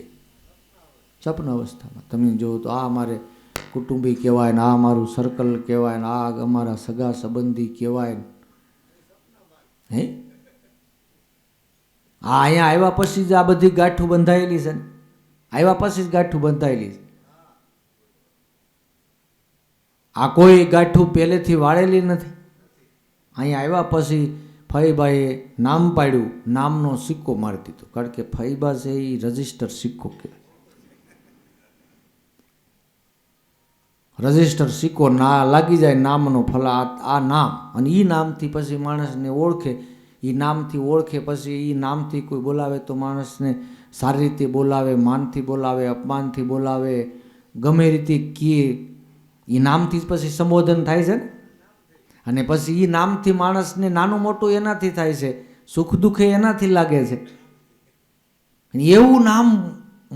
સપના અવસ્થામાં તમે જો તો આ અમારે કુટુંબી કહેવાય ને, આ અમારું સર્કલ કહેવાય ને, આ અમારા સગા સંબંધી કહેવાય ને, હે આ અહીંયા આવ્યા પછી જ આ બધી ગાંઠું બંધાયેલી છે ને, આવ્યા પછી જ ગાંઠું બંધાયેલી છે. આ કોઈ ગાંઠું પહેલેથી વાળેલી નથી. અહીંયા આવ્યા પછી ફઈબાઈએ નામ પાડ્યું, નામનો સિક્કો મારી દીધો. કારણ કે ફઈબા છે એ રજિસ્ટર સિક્કો કહેવાય. રજિસ્ટર સિક્કો ના લાગી જાય નામનો, ફલા આ નામ, અને એ નામથી પછી માણસને ઓળખે. એ નામથી ઓળખે પછી એ નામથી કોઈ બોલાવે તો માણસને સારી રીતે બોલાવે, માનથી બોલાવે, અપમાનથી બોલાવે, ગમે રીતે કીએ. એ નામથી જ પછી સંબોધન થાય છે ને. અને પછી એ નામથી માણસને નાનું મોટું એનાથી થાય છે, સુખ દુઃખ એનાથી લાગે છે. એવું નામ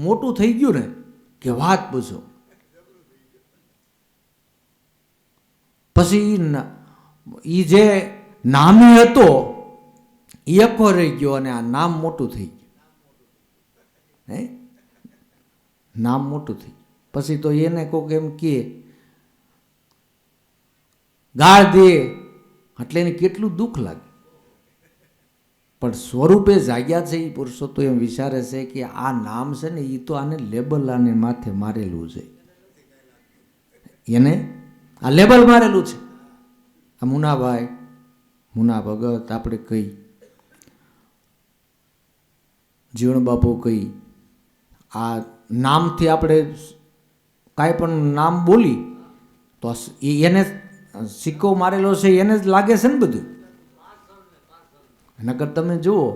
મોટું થઈ ગયું ને કે વાત પૂછો. પછી એ જે નામી હતો એ અખો રહી ગયો અને આ નામ મોટું થઈ ગયું. હે નામ મોટું થઈ ગયું. પછી તો એને કોક એમ કહે, ગાળ દે એટલે એને કેટલું દુઃખ લાગે. પણ સ્વરૂપે જાગ્યા છે એ પુરુષો તો એમ વિચારે છે કે આ નામ છે ને એ તો આને લેબલ આને માથે મારેલું છે, એને આ લેબલ મારેલું છે. આ મુનાભાઈ, મુના ભગત આપણે કહી, જીવણ બાપુ કહી, આ નામથી આપણે કાંઈ પણ નામ બોલી તો એને સિક્કો મારેલો છે, એને જ લાગે છે ને બધું. નકર તમે જુઓ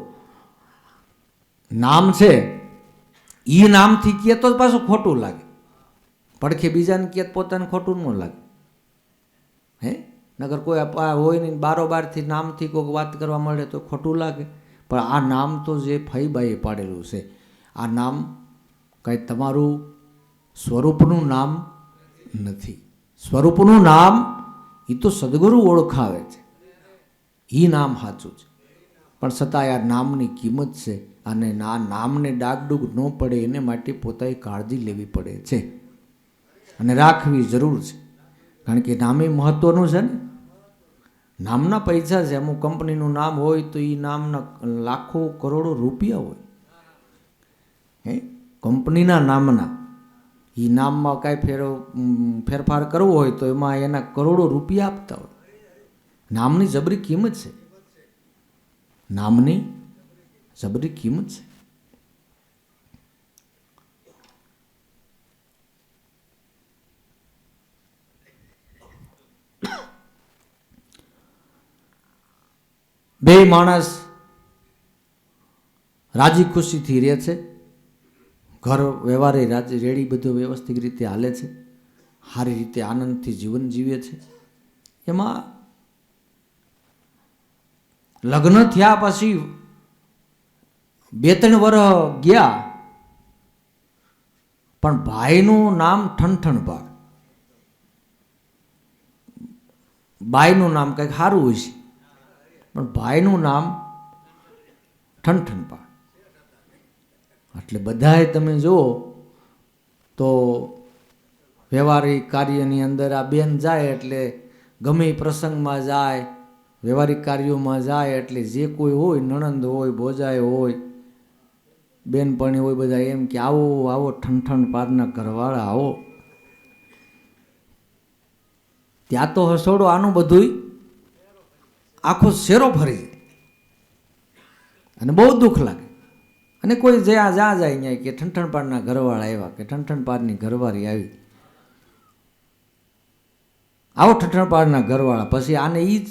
નામ છે એ નામથી કહે તો પાછું ખોટું લાગે, પડખે બીજાને કહે પોતાને ખોટું ન લાગે. હે નગર કોઈ હોય નહીં, બારોબારથી નામથી કોઈક વાત કરવા મળે તો ખોટું લાગે. પણ આ નામ તો જે ફઈબાઈએ પાડેલું છે, આ નામ કંઈ તમારું સ્વરૂપનું નામ નથી. સ્વરૂપનું નામ એ તો સદગુરુ ઓળખાવે છે, એ નામ સાચું છે. પણ છતાં આ નામની કિંમત છે અને આ નામને ડાગડુગ ન પડે એને માટે પોતાએ કાળજી લેવી પડે છે અને રાખવી જરૂર છે. કારણ કે નામે મહત્વનું છે ને. નામના પૈસા છે. અમુક કંપનીનું નામ હોય તો એ નામના લાખો કરોડો રૂપિયા હોય. હે કંપનીના નામના એ નામમાં કાંઈ ફેરફાર કરવો હોય તો એમાં એના કરોડો રૂપિયા આપતા હોય. નામની જબરી કિંમત છે, નામની જબરી કિંમત છે. બે માણસ રાજી ખુશીથી રહે છે, ઘર વ્યવહારે રેડી બધું વ્યવસ્થિત રીતે હાલે છે, સારી રીતે આનંદથી જીવન જીવે છે. એમાં લગ્ન થયા પછી 2-3 વર્ષ ગયા પણ ભાઈનું નામ ઠણઠણભાઈ, બાઈનું નામ કંઈક સારું હોય છે પણ ભાઈનું નામ ઠણઠણભાઈ. એટલે બધાએ તમે જુઓ તો વ્યવહારિક કાર્યની અંદર આ બેન જાય એટલે ગમે પ્રસંગમાં જાય, વ્યવહારિક કાર્યોમાં જાય એટલે જે કોઈ હોય, નણંદ હોય, ભોજાઈ હોય, બેનપણી હોય, બધા એમ કે આવો આવો ઠણઠણ પારના ઘરવાળા આવો. ત્યાં તો હસોડો આનું બધું આખો શેરો ફરી જાય. અને બહુ દુઃખ લાગે. અને કોઈ જ્યાં જાય અહીંયા કે ઠણઠણપાળના ઘરવાળા આવ્યા કે ઠણઠણપાળની ઘરવાળી આવી, આવો ઠઠણપાળના ઘરવાળા, પછી આને ઈ જ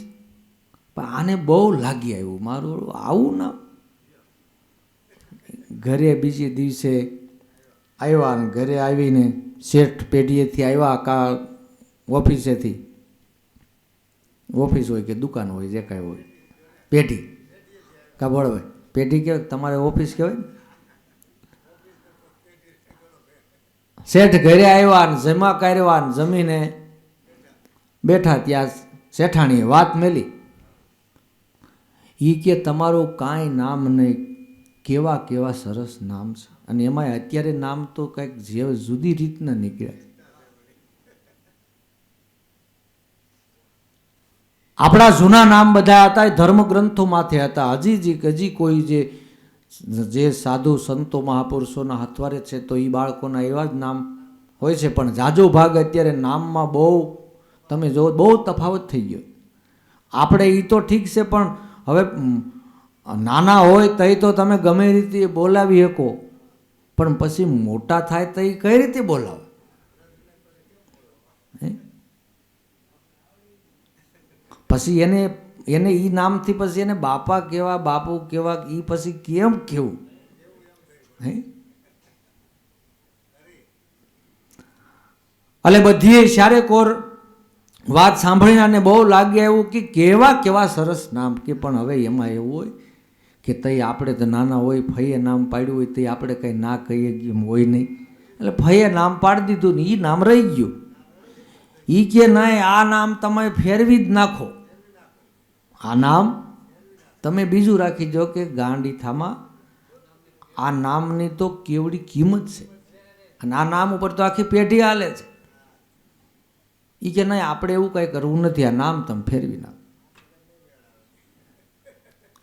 આને બહુ લાગી આવ્યું મારું આવું ના. ઘરે બીજે દિવસે આવ્યા અને ઘરે આવીને શેઠ પેઢીએથી આવ્યા કા ઓફિસેથી, ઓફિસ હોય કે દુકાન હોય જે કાંઈ હોય, પેઢી કા બળવાય પેઢી કહેવાય, તમારે ઓફિસ કહેવાય ને. શેઠ ઘરે આવ્યા ને જમા કર્યા ને જમીને બેઠા, ત્યાં શેઠાણીએ વાત મેલી. એ કે તમારું કાંઈ નામ નહીં, કેવા કેવા સરસ નામ છે, અને એમાં અત્યારે નામ તો કંઈક જે જુદી રીતના નીકળ્યા. આપણા જૂના નામ બધા હતા એ ધર્મગ્રંથોમાંથી હતા. હજી કોઈ જે સાધુ સંતો મહાપુરુષોના હથવારે છે તો એ બાળકોના એવા જ નામ હોય છે, પણ જાજો ભાગ અત્યારે નામમાં બહુ તમે જો બહુ તફાવત થઈ ગયો. આપણે એ તો ઠીક છે, પણ હવે નાના હોય તઈ તો તમે ગમે રીતે બોલાવી શકો, પણ પછી મોટા થાય તો એ કઈ રીતે બોલાવો? પછી એને એ નામથી પછી એને બાપા કેવા બાપુ કેવા એ પછી કેમ કેવું? એટલે બધી શારે કોર વાત સાંભળીને અને બહુ લાગ્યા એવું કે કેવા કેવા સરસ નામ, કે પણ હવે એમાં એવું હોય કે તઈ આપણે તો નાના હોય, ફઈએ નામ પાડ્યું હોય તો આપણે કંઈ ના કહીએ એમ હોય નહીં. એટલે ફઈએ નામ પાડી દીધું ને એ નામ રહી ગયું. એ કે નહીં, આ નામ તમે ફેરવી જ નાખો, આ નામ તમે બીજું રાખી દો કે ગાંડીથામાં આ નામની તો કેવડી કિંમત છે, અને આ નામ ઉપર તો આખી પેઢી હાલે છે. એ કે નહીં, આપણે એવું કંઈ કરવું નથી, આ નામ તમે ફેરવી નાખો.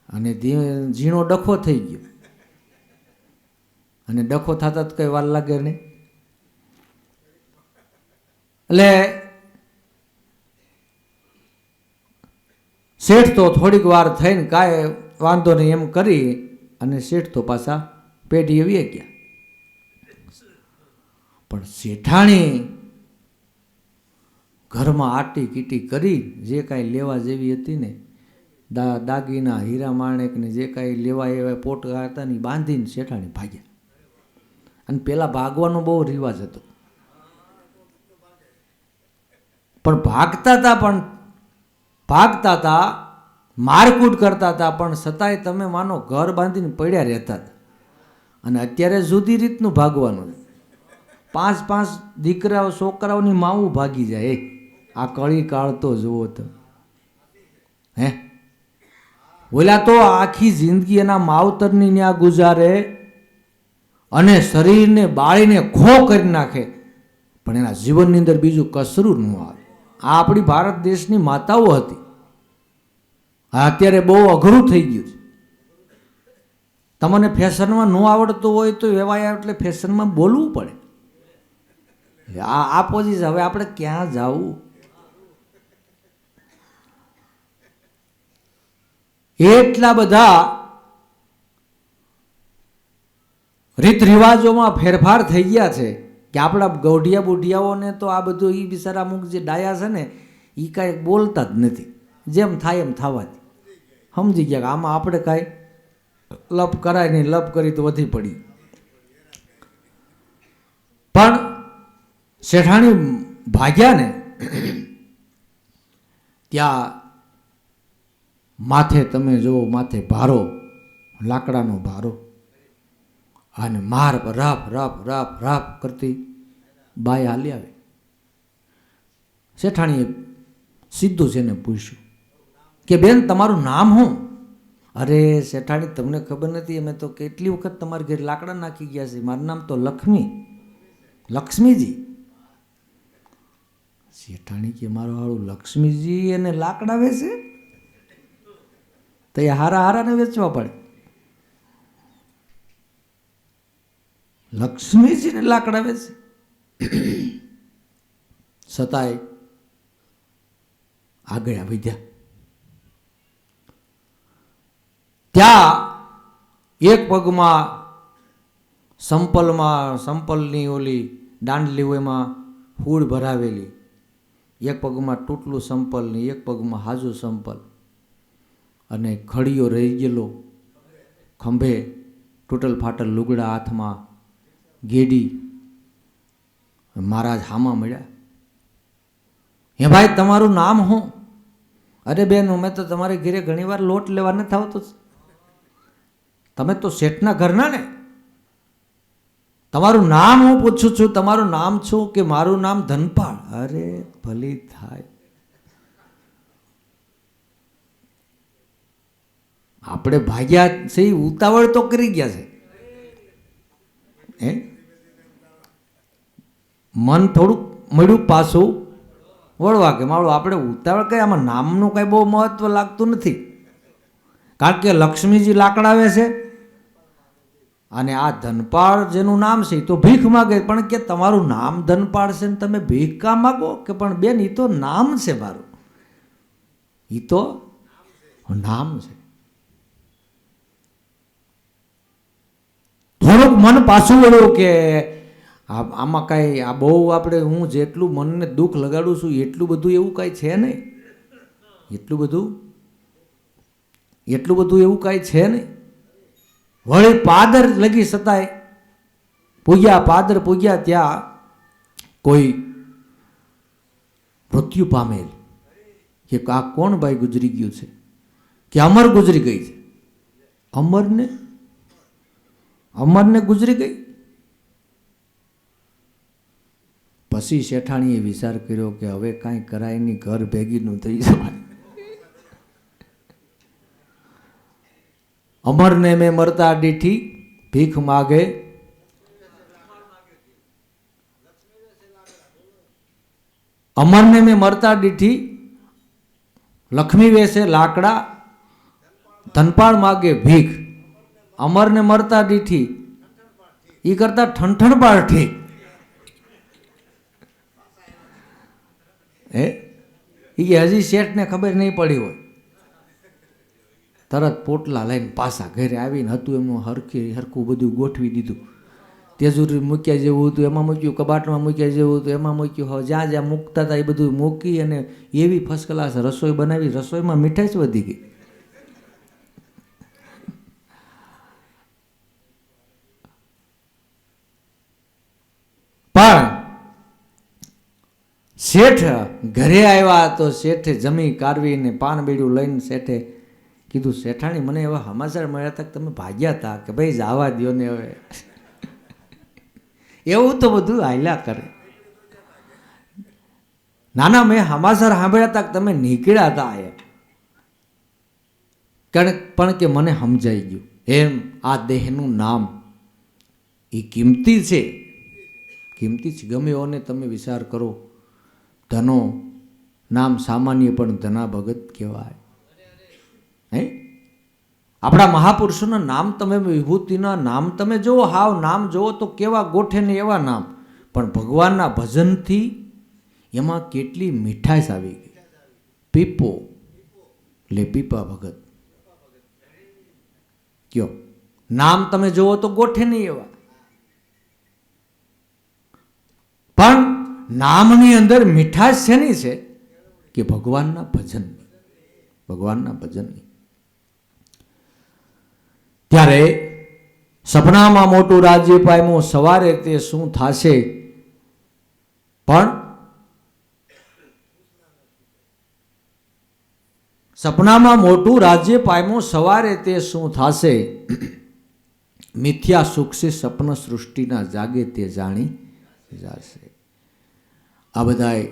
અને ઝીણો ડખો થઈ ગયો, અને ડખો થતા જ કંઈ વાર લાગે નહીં. એટલે શેઠ તો થોડીક વાર થઈને કાંઈ વાંધો નહીં એમ કરી અને શેઠ તો પાછા પેઢીએ વી ગયા. પણ શેઠાણી ઘરમાં આટી કીટી કરી જે કાંઈ લેવા જેવી હતી ને, દાગીના હીરા માણેકને જે કાંઈ લેવા એવા પોટકા હતા ને બાંધીને શેઠાણી ભાગ્યા. અને પેલા ભાગવાનો બહુ રિવાજ હતો, પણ ભાગતા હતા, મારકૂટ કરતા હતા, પણ છતાંય તમે માનો ઘર બાંધીને પડ્યા રહેતા હતા. અને અત્યારે જુદી રીતનું ભાગવાનું, 5 દીકરાઓ છોકરાઓની માવું ભાગી જાય. આ કળી કાળ તો જુઓ તો, ઓલા તો આખી જિંદગી એના માવતરની ન્યા ગુજારે અને શરીરને બાળીને ખો કરી નાખે, પણ એના જીવનની અંદર બીજું કસરું ન આવે. આ આપણી ભારત દેશની માતાઓ હતી. અત્યારે બહુ અઘરું થઈ ગયું છે. તમને ફેશનમાં ન આવડતું હોય તો વેવાયા એટલે ફેશનમાં બોલવું પડે. આ પોઝિશન હવે આપણે ક્યાં જવું? એટલા બધા રીત રિવાજોમાં ફેરફાર થઈ ગયા છે કે આપણા ગૌઢિયા બુઢિયાઓને તો આ બધું એ બિચારા અમુક જે ડાયા છે ને એ કાંઈ બોલતા જ નથી. જેમ થાય એમ થવાથી સમજી ગયા કે આમાં આપણે કાંઈ લપ કરાય નહીં, લપ કરી તો વધી પડી. પણ શેઠાણી ભાગ્યા ને ત્યાં માથે તમે જુઓ, માથે ભારો, લાકડાનો ભારો, અને માર રાપ રાપ રાપ રાપ કરતી બાઈ હાલી આવે. શેઠાણીએ સીધું છે ને પૂછ્યું કે બેન તમારું નામ શું? અરે શેઠાણી તમને ખબર નથી, અમે તો કેટલી વખત તમારી ઘરે લાકડા નાખી ગયા છે. મારું નામ તો લક્ષ્મીજી. શેઠાણી કે મારું હાળું લક્ષ્મીજી એને લાકડા વેચે તો એ હારાને વેચવા પડે. લક્ષ્મીજીને લાકડા વેચે, છતાંય આગળ વધ્યા. ત્યાં એક પગમાં સંપલની ઓલી દાંડલી હોય એમાં ફૂડ ભરાવેલી, એક પગમાં તૂટલું સંપલ ને એક પગમાં હાજુ સંપલ, અને ખડીયો રહી ગયેલો ખંભે, તૂટલ ફાટલ લુગડા હાથમાં, ગેડી. મહારાજ હામા મળ્યા. હે ભાઈ, તમારું નામ શું? અરે બેન, મેં તો તમારે ઘરે ઘણી વાર લોટ લેવા નથી આવતો. તમે તો શેઠના ઘરના ને. તમારું નામ હું પૂછું છું, તમારું નામ શું? કે મારું નામ ધનપાળ. અરે ભલી થાય, આપણે ભાગ્યા છે, ઉતાવળ તો કરી ગયા છે. હે, મન થોડુંક મળ્યું પાછું વળવા કે મારું આપણે ઉતાવળ કઈ, આમાં નામનું કઈ બહુ મહત્વ લાગતું નથી. કારણ કે લક્ષ્મીજી લાકડાવે છે, અને આ ધનપાળ જેનું નામ છે એ તો ભીખ માગે. પણ કે તમારું નામ ધનપાળ છે ને તમે ભીખ કા માગો? કે પણ બેન, એ તો નામ છે મારું, એ તો નામ છે. થોડુંક મન પાછું વળ્યું કે આમાં કાંઈ આ બહુ આપણે, હું જેટલું મનને દુઃખ લગાડું છું એટલું બધું એવું કાંઈ છે નહીં, એટલું બધું એવું કાંઈ છે નહીં. વળી પાદર લગી સતાય પૂગ્યા, પાદર પૂગ્યા, ત્યાં કોઈ મૃત્યુ પામેલ. કે આ કોણ ભાઈ ગુજરી ગયું છે? કે અમર ગુજરી ગઈ છે. અમરને ગુજરી ગઈ. પછી શેઠાણીએ વિચાર કર્યો કે હવે કાંઈ કરાય નહીં, ઘર ભેગીનું થઈ જવાય. અમરને મેં મરતા દીઠી ભીખ માગે, અમરને મેં મરતા દીઠી લક્ષ્મી વેસે લાકડા, ધનપાળ માગે ભીખ. અમરને મરતા દીઠી એ કરતા ઠણઠણ પાળ ઠીક. હે, એ હજી શેઠને ખબર નહીં પડી હોય, તરત પોટલા લઈને પાછા ઘરે આવીને હતું એમનું હરખું બધું ગોઠવી દીધું. તેજુરી મૂક્યા જેવું હતું એમાં મૂક્યું, કબાટમાં મૂક્યા જેવું હતું એમાં મૂક્યું. હવે જ્યાં જ્યાં મૂકતા હતા એ બધું મૂકી અને એવી ફર્સ્ટ ક્લાસ રસોઈ બનાવી. રસોઈમાં મીઠાઈ જ વધી ગઈ. પણ શેઠ ઘરે આવ્યા તો શેઠે જમી કારવીને પાન બીડું લઈને શેઠે કીધું, શેઠાણી મને એવા સમાચાર મળ્યા હતા કે તમે ભાગ્યા હતા, કે ભાઈ જવા દો ને હવે. એવું તો બધું હાલ્યા કરે. નાના, મેં સમાચાર સાંભળ્યા હતા કે તમે નીકળ્યા હતા એ, પણ કે મને સમજાઈ ગયું એમ આ દેહનું નામ એ કિંમતી છે, કિંમતી છે. ગમે એઓને તમે વિચાર કરો, ધનો નામ સામાન્ય પણ ધના ભગત કહેવાય. હે, આપણા મહાપુરુષોના નામ તમે, વિભૂતિના નામ તમે જુઓ, હાવ નામ જુઓ તો કેવા ગોઠે ને એવા નામ. પણ ભગવાનના ભજનથી એમાં કેટલી મીઠાશ આવી ગઈ. પીપો લે પીપા ભગત કયો, નામ તમે જુઓ તો ગોઠે નહીં એવા. પણ નામની અંદર મીઠાશ શેની છે? કે ભગવાનના ભજનની, ભગવાનના ભજનની. ત્યારે સપનામાં મોટું રાજ્ય પામ્યું, સવારે તે શું થાશે? પણ સપનામાં મોટું રાજ્ય પામ્યું, સવારે તે શું થાશે? મિથ્યા સુખ છે સપન સૃષ્ટિના, જાગે તે જાણી જાશે. આ બધાય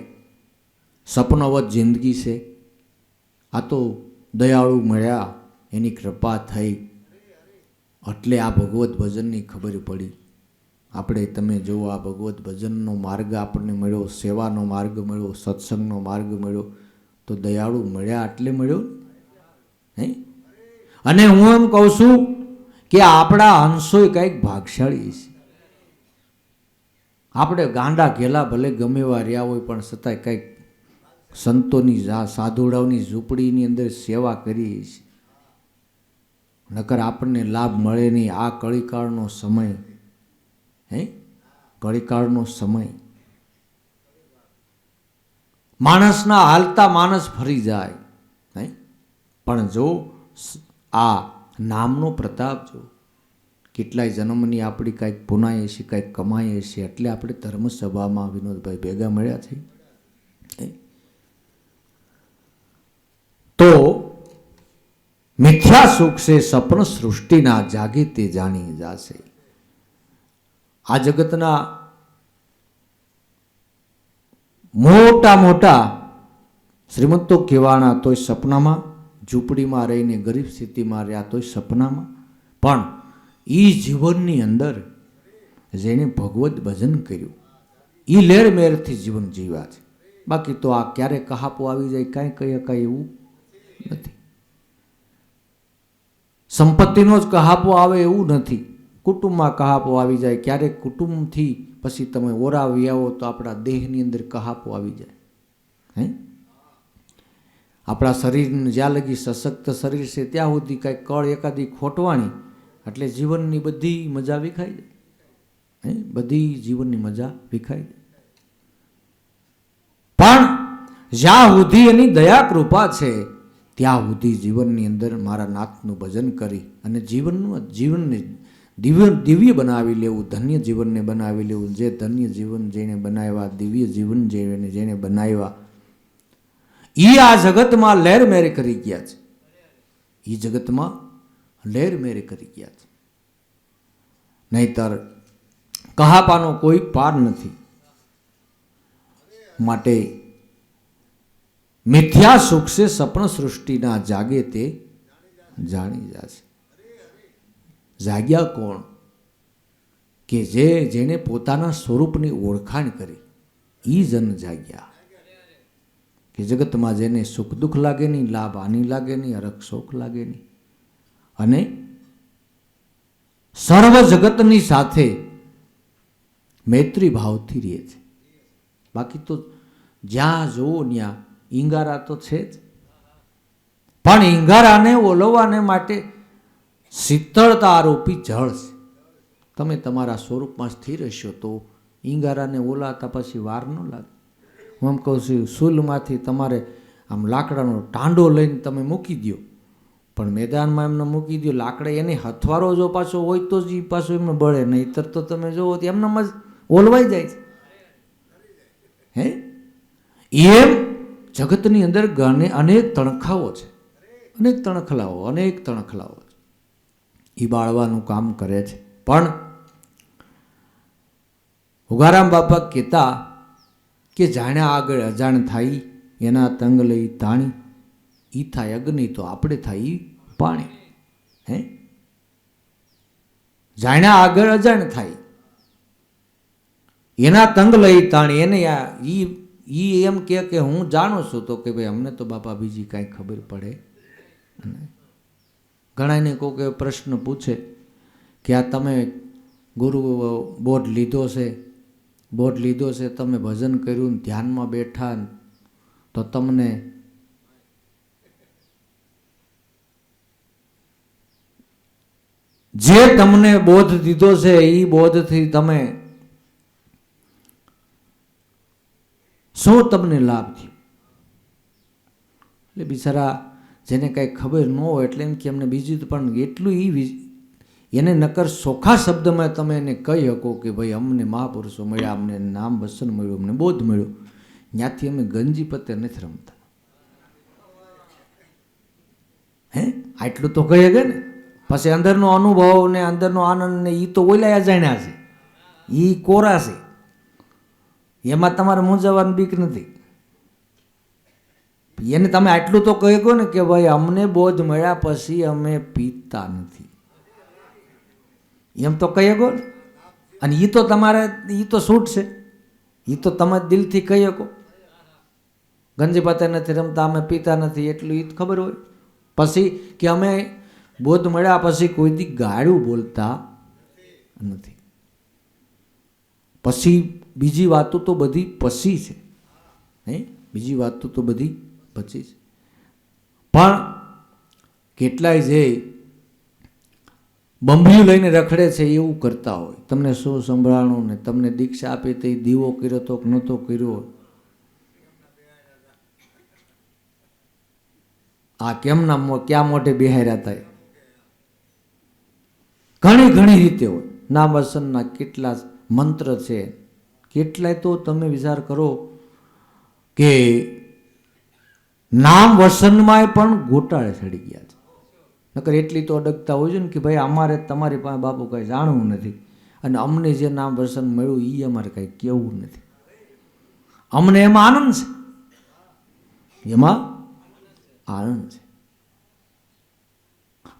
સપનોવત જિંદગી છે. આ તો દયાળુ મળ્યા, એની કૃપા થઈ એટલે આ ભગવત ભજનની ખબર પડી. આપણે તમે જુઓ, આ ભગવત ભજનનો માર્ગ આપણને મળ્યો, સેવાનો માર્ગ મળ્યો, સત્સંગનો માર્ગ મળ્યો, તો દયાળુ મળ્યા એટલે મળ્યો. હે, અને હું એમ કહું છું કે આપણા અંશોય કંઈક ભાગશાળી છે. આપણે ગાંડા ઘેલા ભલે ગમે એવા રહ્યા હોય, પણ છતાંય કંઈક સંતોની સાધુડાઓની ઝૂંપડીની અંદર સેવા કરીએ છીએ. નકર આપણને લાભ મળે નહીં. આ કળીકાળનો સમય, કળીકાળનો સમય, માણસના હાલતા માણસ ફરી જાય. પણ જો આ નામનો પ્રતાપ, જો કેટલાય જન્મની આપણી કાંઈક પુનાઈએ છીએ, કાંઈક કમાઈએ છીએ, એટલે આપણે ધર્મસભામાં વિનોદભાઈ ભેગા મળ્યા છે. તો મિથ્યા સુખ સે સપન સૃષ્ટિના જાગે તે જાણી જાશે. આ જગતના મોટા મોટા શ્રીમંતો કહેવાના તોય સપનામાં, ઝૂંપડીમાં રહીને ગરીબ સ્થિતિમાં રહ્યા તોય સપનામાં. પણ એ જીવનની અંદર જેને ભગવત ભજન કર્યું એ લેર મેરથી જીવન જીવ્યા છે. બાકી તો આ ક્યારે કહાપો આવી જાય કાંઈ કહી શકાય એવું નથી. સંપત્તિનો જ કહાપો આવે એવું નથી. કુટુંબમાં કહાપો આવી જાય. ક્યારેક કુટુંબથી પછી તમે ઓરાવી આવો તો આપણા દેહની અંદર કહાપો આવી જાય. આપણા શરીરને જ્યાં લગી સશક્ત શરીર છે ત્યાં સુધી કાંઈ કળ એકાદી ખોટવાની એટલે જીવનની બધી મજા વિખાઈ જાય. બધી જીવનની મજા વિખાઈ જાય. પણ જ્યાં સુધી એની દયા કૃપા છે ત્યાં સુધી જીવનની અંદર મારા નાથનું ભજન કરી અને જીવનને દિવ્ય બનાવી લેવું, ધન્ય જીવનને બનાવી લેવું. જે ધન્ય જીવન જેને બનાવ્યા, દિવ્ય જીવન જેને બનાવ્યા, એ આ જગતમાં લહેરમેર કરી ગયા છે. એ જગતમાં લહેરમેર કરી ગયા છે. નહીતર કહાપાનો કોઈ પાર નથી. માટે મિથ્યા સુખ સે સપન સૃષ્ટિના જાગે તે જાણી જશે. જાગ્યા કોણ? કે જેને પોતાના સ્વરૂપની ઓળખાણ કરી એ જન જાગ્યા. કે જગતમાં જેને સુખ દુઃખ લાગે નહીં, લાભ હાનિ લાગે નહીં, હરખ શોખ લાગે નહીં, અને સર્વ જગતની સાથે મૈત્રી ભાવથી રહે છે. બાકી તો જ્યાં જુઓ ત્યાં ઈંગારા તો છે જ, પણ ઈંગારાને ઓલવવાને માટે શીતળતા આરોપી જળ છે. તમે તમારા સ્વરૂપમાં સ્થિર હશો તો ઈંગારાને ઓલાતા પછી વાર ન લાગે. હું એમ કહું છું, સૂલમાંથી તમારે આમ લાકડાનો ટાંડો લઈને તમે મૂકી દો, પણ મેદાનમાં એમને મૂકી દો, લાકડા એને હથવારો જો પાછો હોય તો જ પાછો એમને બળે, નહીતર તો તમે જોવો તો એમનામ જ ઓલવાઈ જાય છે. એમ જગતની અંદર અનેક તણખાઓ છે, અનેક તણખલાઓ છે. એ બાળવાનું કામ કરે છે. પણ ઉગારામ બાપા કહેતા કે જાણ્યા આગળ અજાણ થાય, એના તંગ લઈ તાણી, ઈ થાય અગ્નિ તો આપણે થાય પાણી. જાણ્યા આગળ અજાણ થાય, એના તંગ લઈ તાણી. એને ઈ એમ કે હું જાણું છું, તો કે ભાઈ અમને તો બાપા બીજી કાંઈ ખબર પડે. ઘણાને કોઈ પ્રશ્ન પૂછે કે આ તમે ગુરુ બોધ લીધો છે, તમે ભજન કર્યું, ધ્યાનમાં બેઠા, તો તમને જે તમને બોધ દીધો છે એ બોધથી તમે શું તમને લાભ થયો? એટલે બિચારા જેને કાંઈ ખબર ન હોય એટલે એમ કે અમને બીજું પણ એટલું એને નકર સોખા શબ્દમાં તમે એને કહી શકો કે ભાઈ અમને મહાપુરુષો મળ્યા, અમને નામ વસન મળ્યું, અમને બોધ મળ્યો, ત્યાંથી અમે ગંજી પતે નથી રમતા. આટલું તો કહી શકે ને. પછી અંદરનો અનુભવ ને અંદરનો આનંદ ને એ તો ઓલાયા જાણ્યા છે, એ કોરા છે, એમાં તમારે મૂંઝાવાની બીક નથી. એને તમે આટલું તો કહી શકો ને કે ભાઈ અમને બોધ મળ્યા પછી અમે પીતા નથી, એમ તો કહી શકો ને. અને એ તો તમારે એ તો છૂટ છે, એ તો તમે દિલથી કહી શકો. ગંજી પતે નથી રમતા, અમે પીતા નથી, એટલું એ ખબર હોય. પછી કે અમે બોધ મળ્યા પછી કોઈ દી ગાળું બોલતા નથી. પછી બીજી વાતો તો બધી પછી છે, બીજી વાતો તો બધી પછી છે. પણ કેટલાય જે બંબીયું લઈને રખડે છે એવું કરતા હોય. તમને શું સંભળાણું ને તમને દીક્ષા આપી તે દીવો કર્યો તો કે નહોતો કર્યો, આ કેમના ક્યાં મોઢે બિહાર્યા થાય. ઘણી ઘણી રીતે હોય. નામ વસનના કેટલા મંત્ર છે, કેટલાય તો તમે વિચાર કરો કે નામ વસનમાંય પણ ગોટાળે ચડી ગયા છે. નકર એટલી તો અડગતા હોય છે ને કે ભાઈ અમારે તમારી પાસે બાપુ કાંઈ જાણવું નથી, અને અમને જે નામ વસન મળ્યું એ અમારે કાંઈ કહેવું નથી. અમને એમાં આનંદ છે, એમાં આનંદ છે,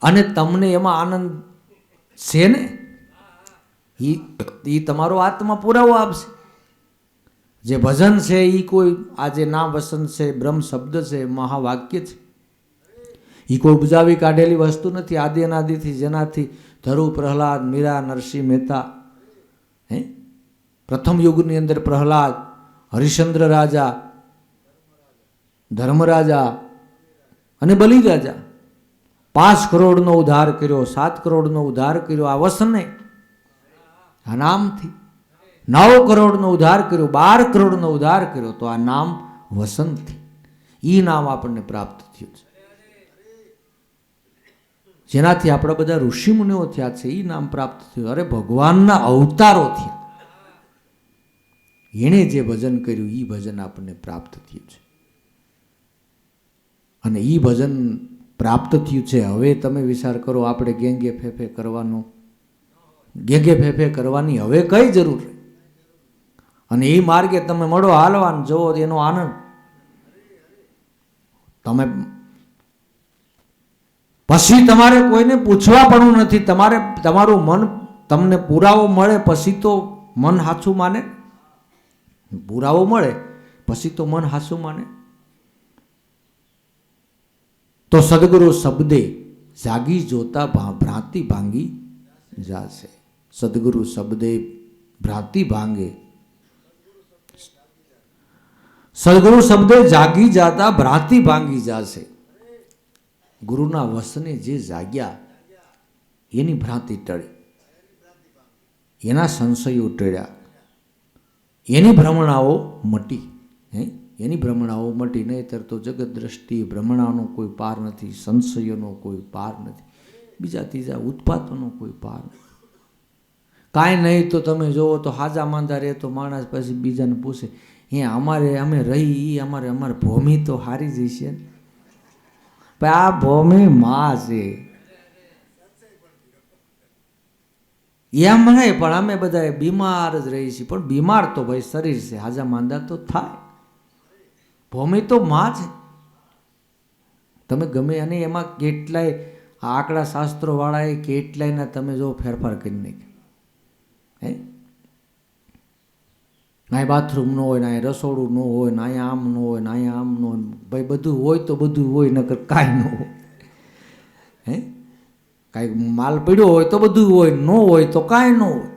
અને તમને એમાં આનંદ છે ને એ તમારો આત્મા પુરાવો આપશે. જે ભજન છે એ કોઈ આજે નામ વસન છે, બ્રહ્મ શબ્દ છે, મહાવાક્ય છે, એ કોઈ ઉપજાવી કાઢેલી વસ્તુ નથી. આદિ અનાદિથી જેનાથી ધરુ, પ્રહલાદ, મીરા, નરસિંહ મહેતા, પ્રથમ યુગની અંદર પ્રહલાદ, હરિશ્ચંદ્ર રાજા, ધર્મરાજા અને બલિરાજા 5 કરોડનો ઉદ્ધાર કર્યો, 7 કરોડનો ઉદ્ધાર કર્યો આ વસને, આ નામથી. 9 કરોડનો ઉદ્ધાર કર્યો, 12 કરોડનો ઉદ્ધાર કર્યો તો આ નામ વસનથી. એ નામ આપણને પ્રાપ્ત થયું છે, જેનાથી આપણા બધા ઋષિમુનિઓ થયા છે. એ નામ પ્રાપ્ત થયું. અરે ભગવાનના અવતારો થયા, એણે જે ભજન કર્યું એ ભજન આપણને પ્રાપ્ત થયું છે, અને એ ભજન પ્રાપ્ત થયું છે. હવે તમે વિચાર કરો, આપણે ગેંગે ફેફે કરવાનો, ગેંગે ફેફે કરવાની હવે કઈ જરૂર? અને એ માર્ગે તમે મળો હાલવાનું, જુઓ એનો આનંદ. તમે પછી તમારે કોઈને પૂછવા પણ નથી. તમારું મન તમને પુરાવો મળે પછી તો મન હાચું માને. પુરાવો મળે પછી તો મન હાચું માને. તો સદગુરુ શબ્દે જાગી જોતા ભ્રાંતિ ભાંગી જાશે. સદગુરુ શબ્દે ભ્રાંતિ ભાંગે, સદગુરુ શબ્દે જાગી જાતા ભ્રાંતિ ભાંગી જાશે. ગુરુના વસને જે જાગ્યા એની ભ્રાંતિ ટળી, એના સંશયો ટળ્યા, એની ભ્રમણાઓ મટી. એની ભ્રમણાઓ મટી. નહીંતર તો જગત દ્રષ્ટિએ ભ્રમણાનો કોઈ પાર નથી, સંશયોનો કોઈ પાર નથી, બીજા ત્રીજા ઉત્પાતનો કોઈ પાર નથી. કાંઈ નહીં તો તમે જોવો તો હાજા માંદા રહે તો માણસ પછી બીજાને પૂછે, અમે રહી અમારે ભૂમિ તો હારી જશે ને. આ ભૂમિ માં છે એમ નહીં, પણ અમે બધા બીમાર જ રહી છીએ. પણ બીમાર તો ભાઈ શરીર છે, હાજા માંદા તો થાય. ભૂમિ તો માં છે. તમે ગમે, અને એમાં કેટલાય આંકડા શાસ્ત્રો વાળાએ કેટલાયના તમે જો ફેરફાર કરી નાખ્યા. ના બાથરૂમ ન હોય, ના રસોડું ન હોય, ના આમ ન હોય, ના આમ ન હોય. ભાઈ બધું હોય તો બધું હોય, નકર કાંઈ ન હોય. કાંઈ માલ પડ્યો હોય તો બધું હોય, ન હોય તો કાંઈ ન હોય.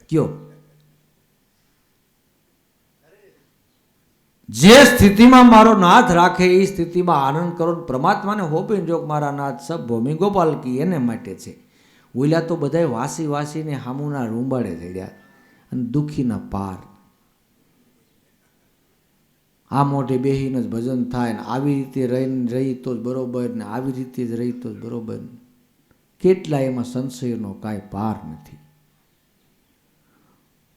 કયો જે સ્થિતિમાં મારો નાથ રાખે એ સ્થિતિમાં આનંદ કરો. પરમાત્માને હોપીને જો મારા નાથ સબ ભૂમિ ગોપાલ કી, એને માટે છે. ઓઈલા તો બધાય વાસી વાસીને હામુના રૂંબાડે થઈ ગયા અને દુઃખીના પાર. આ મોઢે બેહીને જ ભજન થાય ને આવી રીતે રહી તો જ બરોબર, ને આવી રીતે જ રહી તો જ બરોબર. કેટલા એમાં સંશયનો કાંઈ પાર નથી.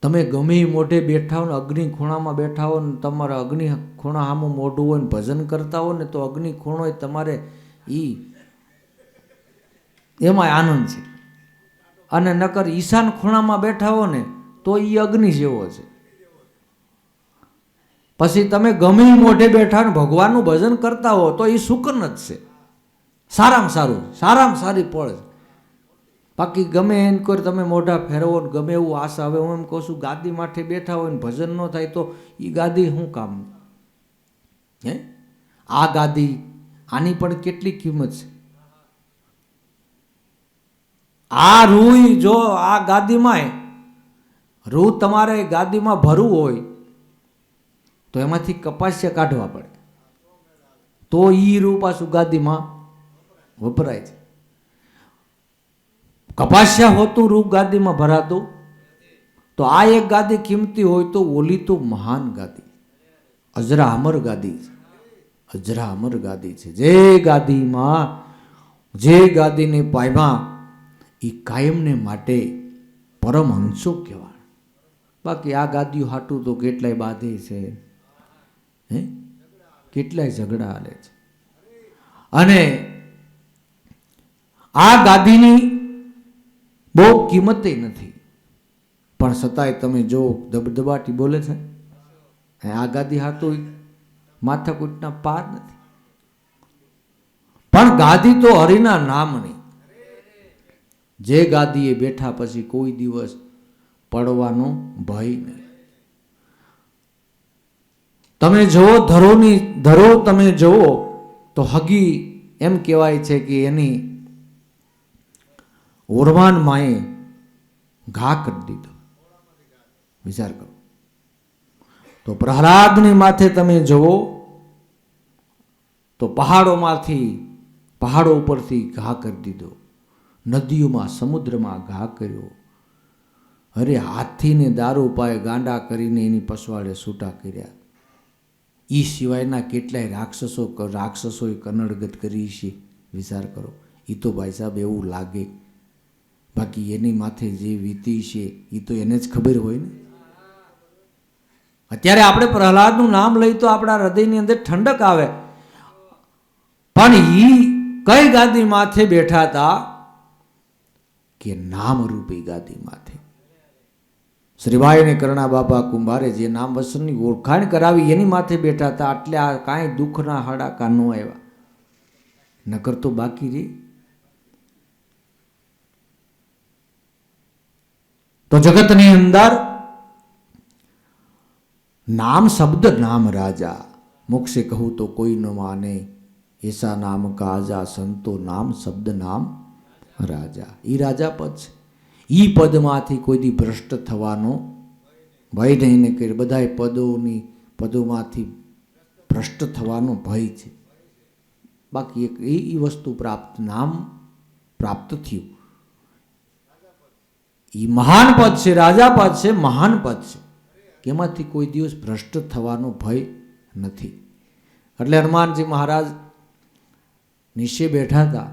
તમે ગમે મોઢે બેઠા હો ને, અગ્નિ ખૂણામાં બેઠા હો ને, તમારા અગ્નિ ખૂણા સામું મોઢું હોય ને ભજન કરતા હો ને, તો અગ્નિ ખૂણો તમારે એમાં આનંદ છે. અને નકર ઈશાન ખૂણામાં બેઠા હો ને તો એ અગ્નિ જેવો છે. પછી તમે ગમે મોઢે બેઠા ને ભગવાનનું ભજન કરતા હો તો એ સુકન જ છે. સારામાં સારું, સારામાં સારી પળ છે. બાકી ગમે એને કોઈ તમે મોઢા ફેરવો ને ગમે એવું આશા. હવે હું એમ કહું છું, ગાદી માથે બેઠા હોય ને ભજન ન થાય તો એ ગાદી શું કામ? આ ગાદી, આની પણ કેટલી કિંમત છે. આ રૂ જો આ ગાદીમાં રૂ તમારે ગાદીમાં ભરવું હોય તો એમાંથી કપાસિયા કાઢવા પડે, તો એ રૂ પાછું ગાદીમાં વપરાય છે. કપાસિયા હોતું રૂપ ગાદીમાં ભરાતું, તો આ એક ગાદી કિંમતી હોય તો ઓલી તો મહાન ગાદી, અજરા અમર ગાદી છે, અજરા અમર ગાદી છે. જે ગાદીમાં, જે ગાદીને પાયમાં એ કાયમને માટે પરમહંસો કહેવાય. બાકી આ ગાદીઓ હાટું તો કેટલાય બાંધે છે, હે, કેટલાય ઝઘડા હાલે છે. અને આ ગાદીની બહુ કિંમતે નથી, પણ છતાંય તમે જો દબદબાટી બોલે છે. આ ગાદી હાટું માથાકૂટના પાર નથી, પણ ગાદી તો હરિના નામની. જે ગાદીએ બેઠા પછી કોઈ દિવસ પડવાનો ભય નહીં. તમે જુઓ ધરો તમે જુઓ તો હગી એમ કહેવાય છે કે એની ઓરવાન માએ ઘા કરી દીધો. વિચાર કરો. તો પ્રહલાદની માથે તમે જુઓ તો પહાડો ઉપરથી ઘા કરી દીધો, નદીઓમાં સમુદ્રમાં ઘા કર્યો. અરે હાથીને દારૂ પાય ગાંડા કરીને એની પસવાડે છૂટા કર્યા. એ સિવાયના કેટલાય રાક્ષસોએ કનડગત કરી છે. વિચાર કરો. એ તો ભાઈ સાહેબ એવું લાગે, બાકી એની માથે જે વીતી છે એ તો એને જ ખબર હોય ને. અત્યારે આપણે પ્રહલાદનું નામ લઈ તો આપણા હૃદયની અંદર ઠંડક આવે, પણ એ કઈ ગાદી માથે બેઠા હતા કે નામરૂપી ગાદી માથે. શ્રીબાઈ અને કરણા બાપા કુંભારે જે નામ વસનની ઓળખાણ કરાવી એની માથે બેઠા હતા. એટલે આ કાંઈ દુઃખના હડાકા ન આવ્યા, નકર તો બાકી રે. તો જગતની અંદર નામ શબ્દ નામ રાજા, મોક્ષે કહું તો કોઈ ન માને, એસા નામ કા આજા સંતો નામ શબ્દ નામ રાજા. એ રાજા પદ છે. એ પદમાંથી કોઈ દી ભ્રષ્ટ થવાનો ભય નહીં ને કે બધાય પદોમાંથી ભ્રષ્ટ થવાનો ભય છે. બાકી એક એ વસ્તુ નામ પ્રાપ્ત થયું. એ મહાન પદ છે, રાજા પદ છે, મહાન પદ છે, કે એમાંથી કોઈ દિવસ ભ્રષ્ટ થવાનો ભય નથી. એટલે હનુમાનજી મહારાજ નીચે બેઠા હતા.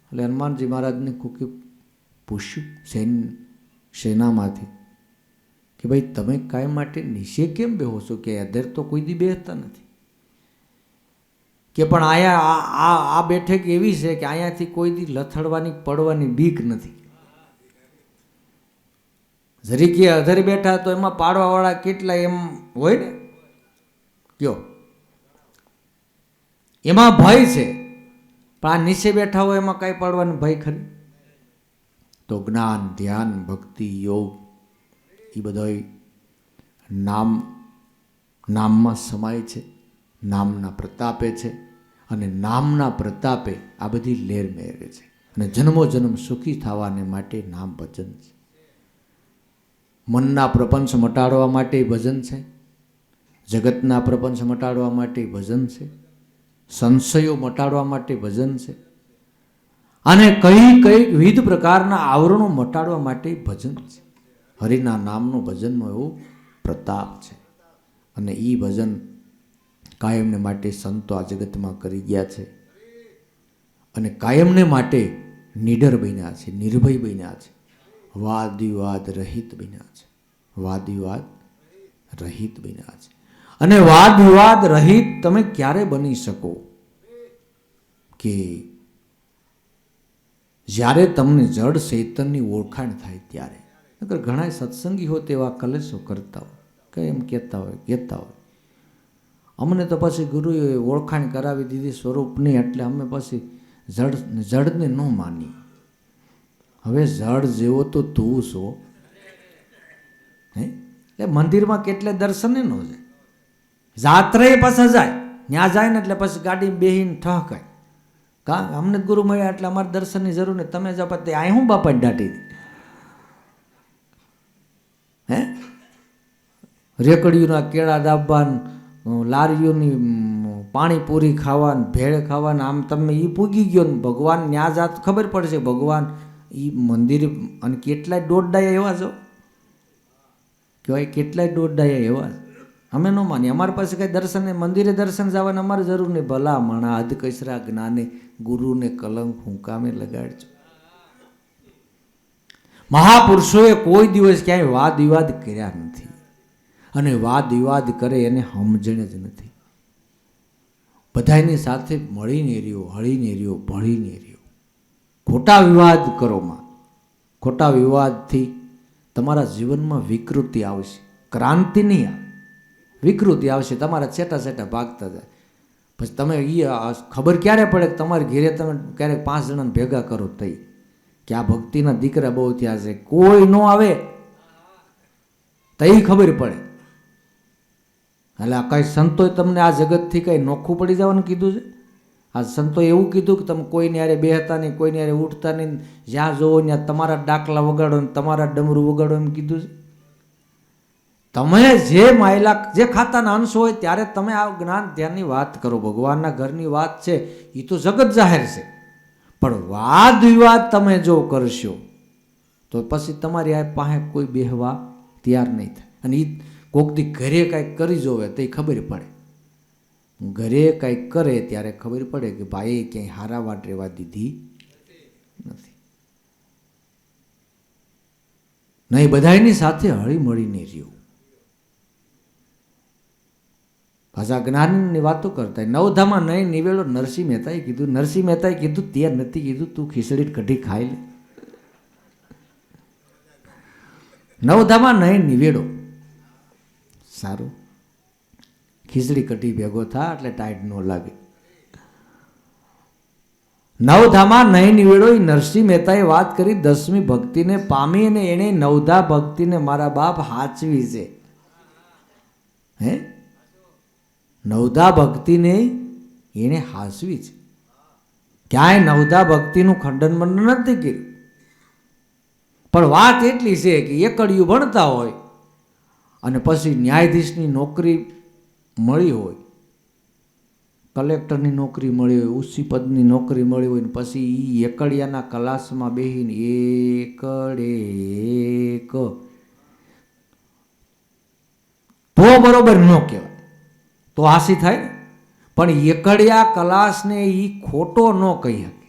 એટલે હનુમાનજી મહારાજને કોકે પૂછ્યું સેનામાંથી કે ભાઈ તમે કાંઈ માટે નીચે કેમ બેહો છો? કે અધેર તો કોઈ દી બેસતા નથી. કે પણ અહીંયા આ બેઠક એવી છે કે અહીંયાથી કોઈ દી લથડવાની પડવાની બીક નથી. જરી કે અધર બેઠા તો એમાં પાડવાવાળા કેટલા એમ હોય ને, કયો એમાં ભય છે. પણ આ નીચે બેઠા હોય એમાં કાંઈ પાડવાનું ભય ખરી? તો જ્ઞાન, ધ્યાન, ભક્તિ, યોગ એ બધો નામમાં સમાય છે, નામના પ્રતાપે છે. અને નામના પ્રતાપે આ બધી લેર મેરે છે. અને જન્મો જન્મ સુખી થવાને માટે નામ ભજન છે. મનના પ્રપંચ મટાડવા માટે ભજન છે, જગતના પ્રપંચ મટાડવા માટે ભજન છે, સંશયો મટાડવા માટે ભજન છે, અને કઈ વિવિધ પ્રકારના આવરણો મટાડવા માટે ભજન છે. હરિના નામનું ભજનનો એવો પ્રતાપ છે. અને એ ભજન કાયમને માટે સંતો આ જગતમાં કરી ગયા છે. અને કાયમને માટે નિડર બન્યા છે, નિર્ભય બન્યા છે, વાદ વિવાદ રહિત બન્યા છે, વાદ વિવાદ રહિત બન્યા છે. અને વાદ વિવાદ રહિત તમે ક્યારે બની શકો? કે જ્યારે તમને જડ ચૈતનની ઓળખાણ થાય ત્યારે. નકર ઘણા સત્સંગી હોય તેવા કલેશો કરતા હોય, કઈ એમ કહેતા હોય અમને તો પછી ગુરુએ ઓળખાણ કરાવી દીધી સ્વરૂપની, એટલે અમે પછી જડને ન માની. હવે જડ જેવો તો તું છો, હે? એટલે મંદિરમાં કેટલે દર્શને ન જાય, જાત્રાએ પાછા જાય, ત્યાં જાય ને એટલે પછી ગાડી બેહીને ઠહકાય. અમને ગુરુ મળ્યા એટલે અમારે દર્શનની જરૂર નહીં, તમે જાઓ. પછી અહીં હું બાપા દાટી દી, હે? રેકડીઓના કેળા દાબવાન, લારીઓની પાણીપુરી ખાવાન, ભેળ ખાવાન, આમ તમે એ પૂગી ગયો ને ભગવાન ન્યા જાત ખબર પડશે. ભગવાન એ મંદિર અને કેટલાય દોડડાયા એવા છો કહેવાય, કેટલાય દોડડાયા એવા અમે ન માનીએ. અમારી પાસે કંઈ દર્શન મંદિરે દર્શન જવાની અમારે જરૂર નહીં. ભલા માણા અધ કચરા જ્ઞાને ગુરુને કલંક હુંકામે લગાડજો. મહાપુરુષોએ કોઈ દિવસ ક્યાંય વાદ વિવાદ કર્યા નથી, અને વાદ વિવાદ કરે એને સમજણ જ નથી. બધાની સાથે મળીને રહ્યો, હળીને રહ્યો, ભળીને રહ્યો. ખોટા વિવાદ કરોમાં, ખોટા વિવાદથી તમારા જીવનમાં વિકૃતિ આવશે, ક્રાંતિ નહીં આવે, વિકૃતિ આવશે. તમારા છેટા છેટા ભાગતા જાય. પછી તમે એ ખબર ક્યારે પડે કે તમારી ઘેરે તમે ક્યારેક 5 જણાને ભેગા કરો તઈ કે આ ભક્તિના દીકરા બહુ થયા છે, કોઈ ન આવે તઈ ખબર પડે. એટલે આ કાંઈ સંતોએ તમને આ જગતથી કંઈ નોખું પડી જવાનું કીધું છે? આ સંતોએ એવું કીધું કે તમે કોઈને યારે બેહતા નહીં, કોઈને યારે ઉઠતા નહીં, જ્યાં જોવો ત્યાં તમારા ડાકલા વગાડો ને તમારા ડમરું વગાડો એમ કીધું છે? તમે જે માયલા જે ખાતાના અંશ હોય ત્યારે તમે આ જ્ઞાન ધ્યાનની વાત કરો. ભગવાનના ઘરની વાત છે એ તો જગત જાહેર છે, પણ વાદ વિવાદ તમે જો કરશો તો પછી તમારી આ પાસે કોઈ બેહવા તૈયાર નહીં થાય. અને એ કોક દી ઘરે કાંઈક કરી જોવે તો એ ખબર પડે. ઘરે કાંઈક કરે ત્યારે ખબર પડે કે ભાઈએ ક્યાંય હારા વાટ રહેવા દીધી નથી. નહીં, બધાની સાથે હળી મળીને રહ્યું. પાછા જ્ઞાનની વાતો કરતા. નવધામાં નહીં નિવેડો નરસિંહ મહેતાએ કીધું. નરસિંહ મહેતાએ કીધું તે નથી કીધું, તું ખીચડી કઢી ખાઈ લે. નવધામાં નહીં નિવેડો સારું, ખીચડી કઢી ભેગો થા એટલે ટાઈટ ન લાગે. નવધામાં નહીં નિવેડો એ નરસિંહ મહેતાએ વાત કરી 10મી ભક્તિને પામી, અને એણે 9ધા ભક્તિને મારા બાપ હાચવી છે. હે, 9ધા ભક્તિને એને હાસવી છે. ક્યાંય 9ધા ભક્તિનું ખંડન મંડન નથી કર્યું. પણ વાત એટલી છે કે એકડિયું ભણતા હોય અને પછી ન્યાયાધીશની નોકરી મળી હોય, કલેક્ટરની નોકરી મળી હોય, ઉચ્ચ પદની નોકરી મળી હોય, ને પછી એ એકડિયાના ક્લાસમાં બેસીને એક તો બરોબર ન કહેવાય, તો હાસી થાય. પણ એકડિયા ક્લાસને એ ખોટો ન કહી શકે.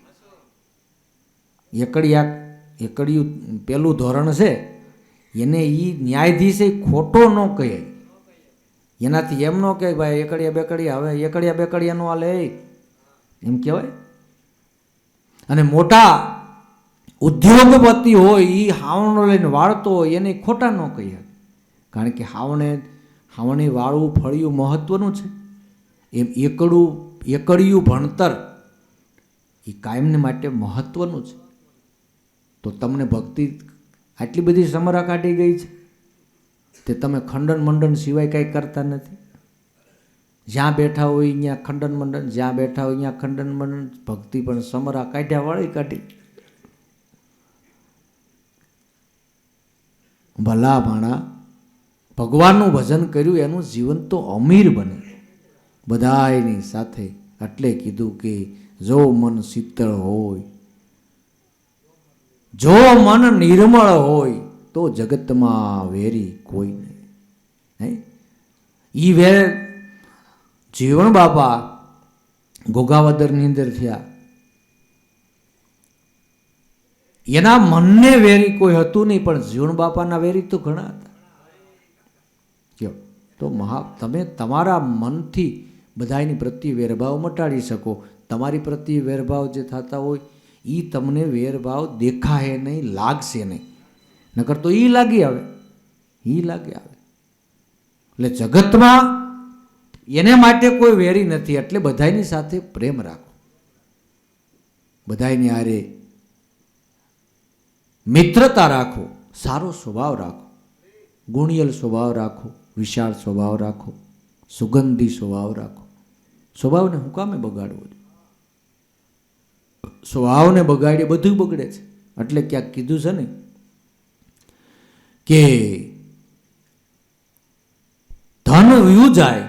એકડિયું પેલું ધોરણ છે એને એ ન્યાયાધીશે ખોટો ન કહે. એનાથી એમ ન કહે ભાઈ એકડિયા બેકડિયા, હવે એકડિયા બેકડિયા નો હાલે એમ કહેવાય. અને મોટા ઉદ્યોગપતિ હોય એ હાવણો લઈને વાળતો હોય એને ખોટા ન કહી શકે. કારણ કે હાવણે વાળવું ફળિયું મહત્વનું છે. એમ એકડિયું ભણતર એ કાયમને માટે મહત્વનું છે. તો તમને ભક્તિ આટલી બધી સમરા કાઢી ગઈ છે તે તમે ખંડન મંડન સિવાય કાંઈ કરતા નથી. જ્યાં બેઠા હોય અહીંયા ખંડન મંડન, જ્યાં બેઠા હોય અહીંયા ખંડન મંડન. ભક્તિ પણ સમરા કાઢ્યા વાળી કાઢી. ભલા ભાણા ભગવાનનું ભજન કર્યું એનું જીવન તો અમીર બને બધાની સાથે. એટલે કીધું કે જો મન શીતળ હોય, જો મન નિર્મળ હોય તો જગતમાં વેરી કોઈ નહીં. ઈ વેર જીવણ બાપા ગોગાવદરની અંદર થયા, એના મનને વેરી કોઈ હતું નહીં, પણ જીવણ બાપાના વેરી તો ઘણા હતા. કયો તો તમે તમારા મનથી બધાની પ્રત્યે વેરભાવ મટાડી શકો. તમારી પ્રત્યે વેરભાવ જે થતા હોય એ તમને વેરભાવ દેખાય નહીં, લાગશે નહીં. નકર તો એ લાગી આવે. એટલે જગતમાં એને માટે કોઈ વેરી નથી. એટલે બધાની સાથે પ્રેમ રાખો, બધાની હારે મિત્રતા રાખો, સારો સ્વભાવ રાખો, ગુણિયલ સ્વભાવ રાખો, વિશાળ સ્વભાવ રાખો, સુગંધી સ્વભાવ રાખો. સ્વભાવને હું કામે બગાડવો? સ્વભાવને બગાડીએ બધું બગડે છે. એટલે ક્યાંક કીધું છે ને કે ધન વયું જાય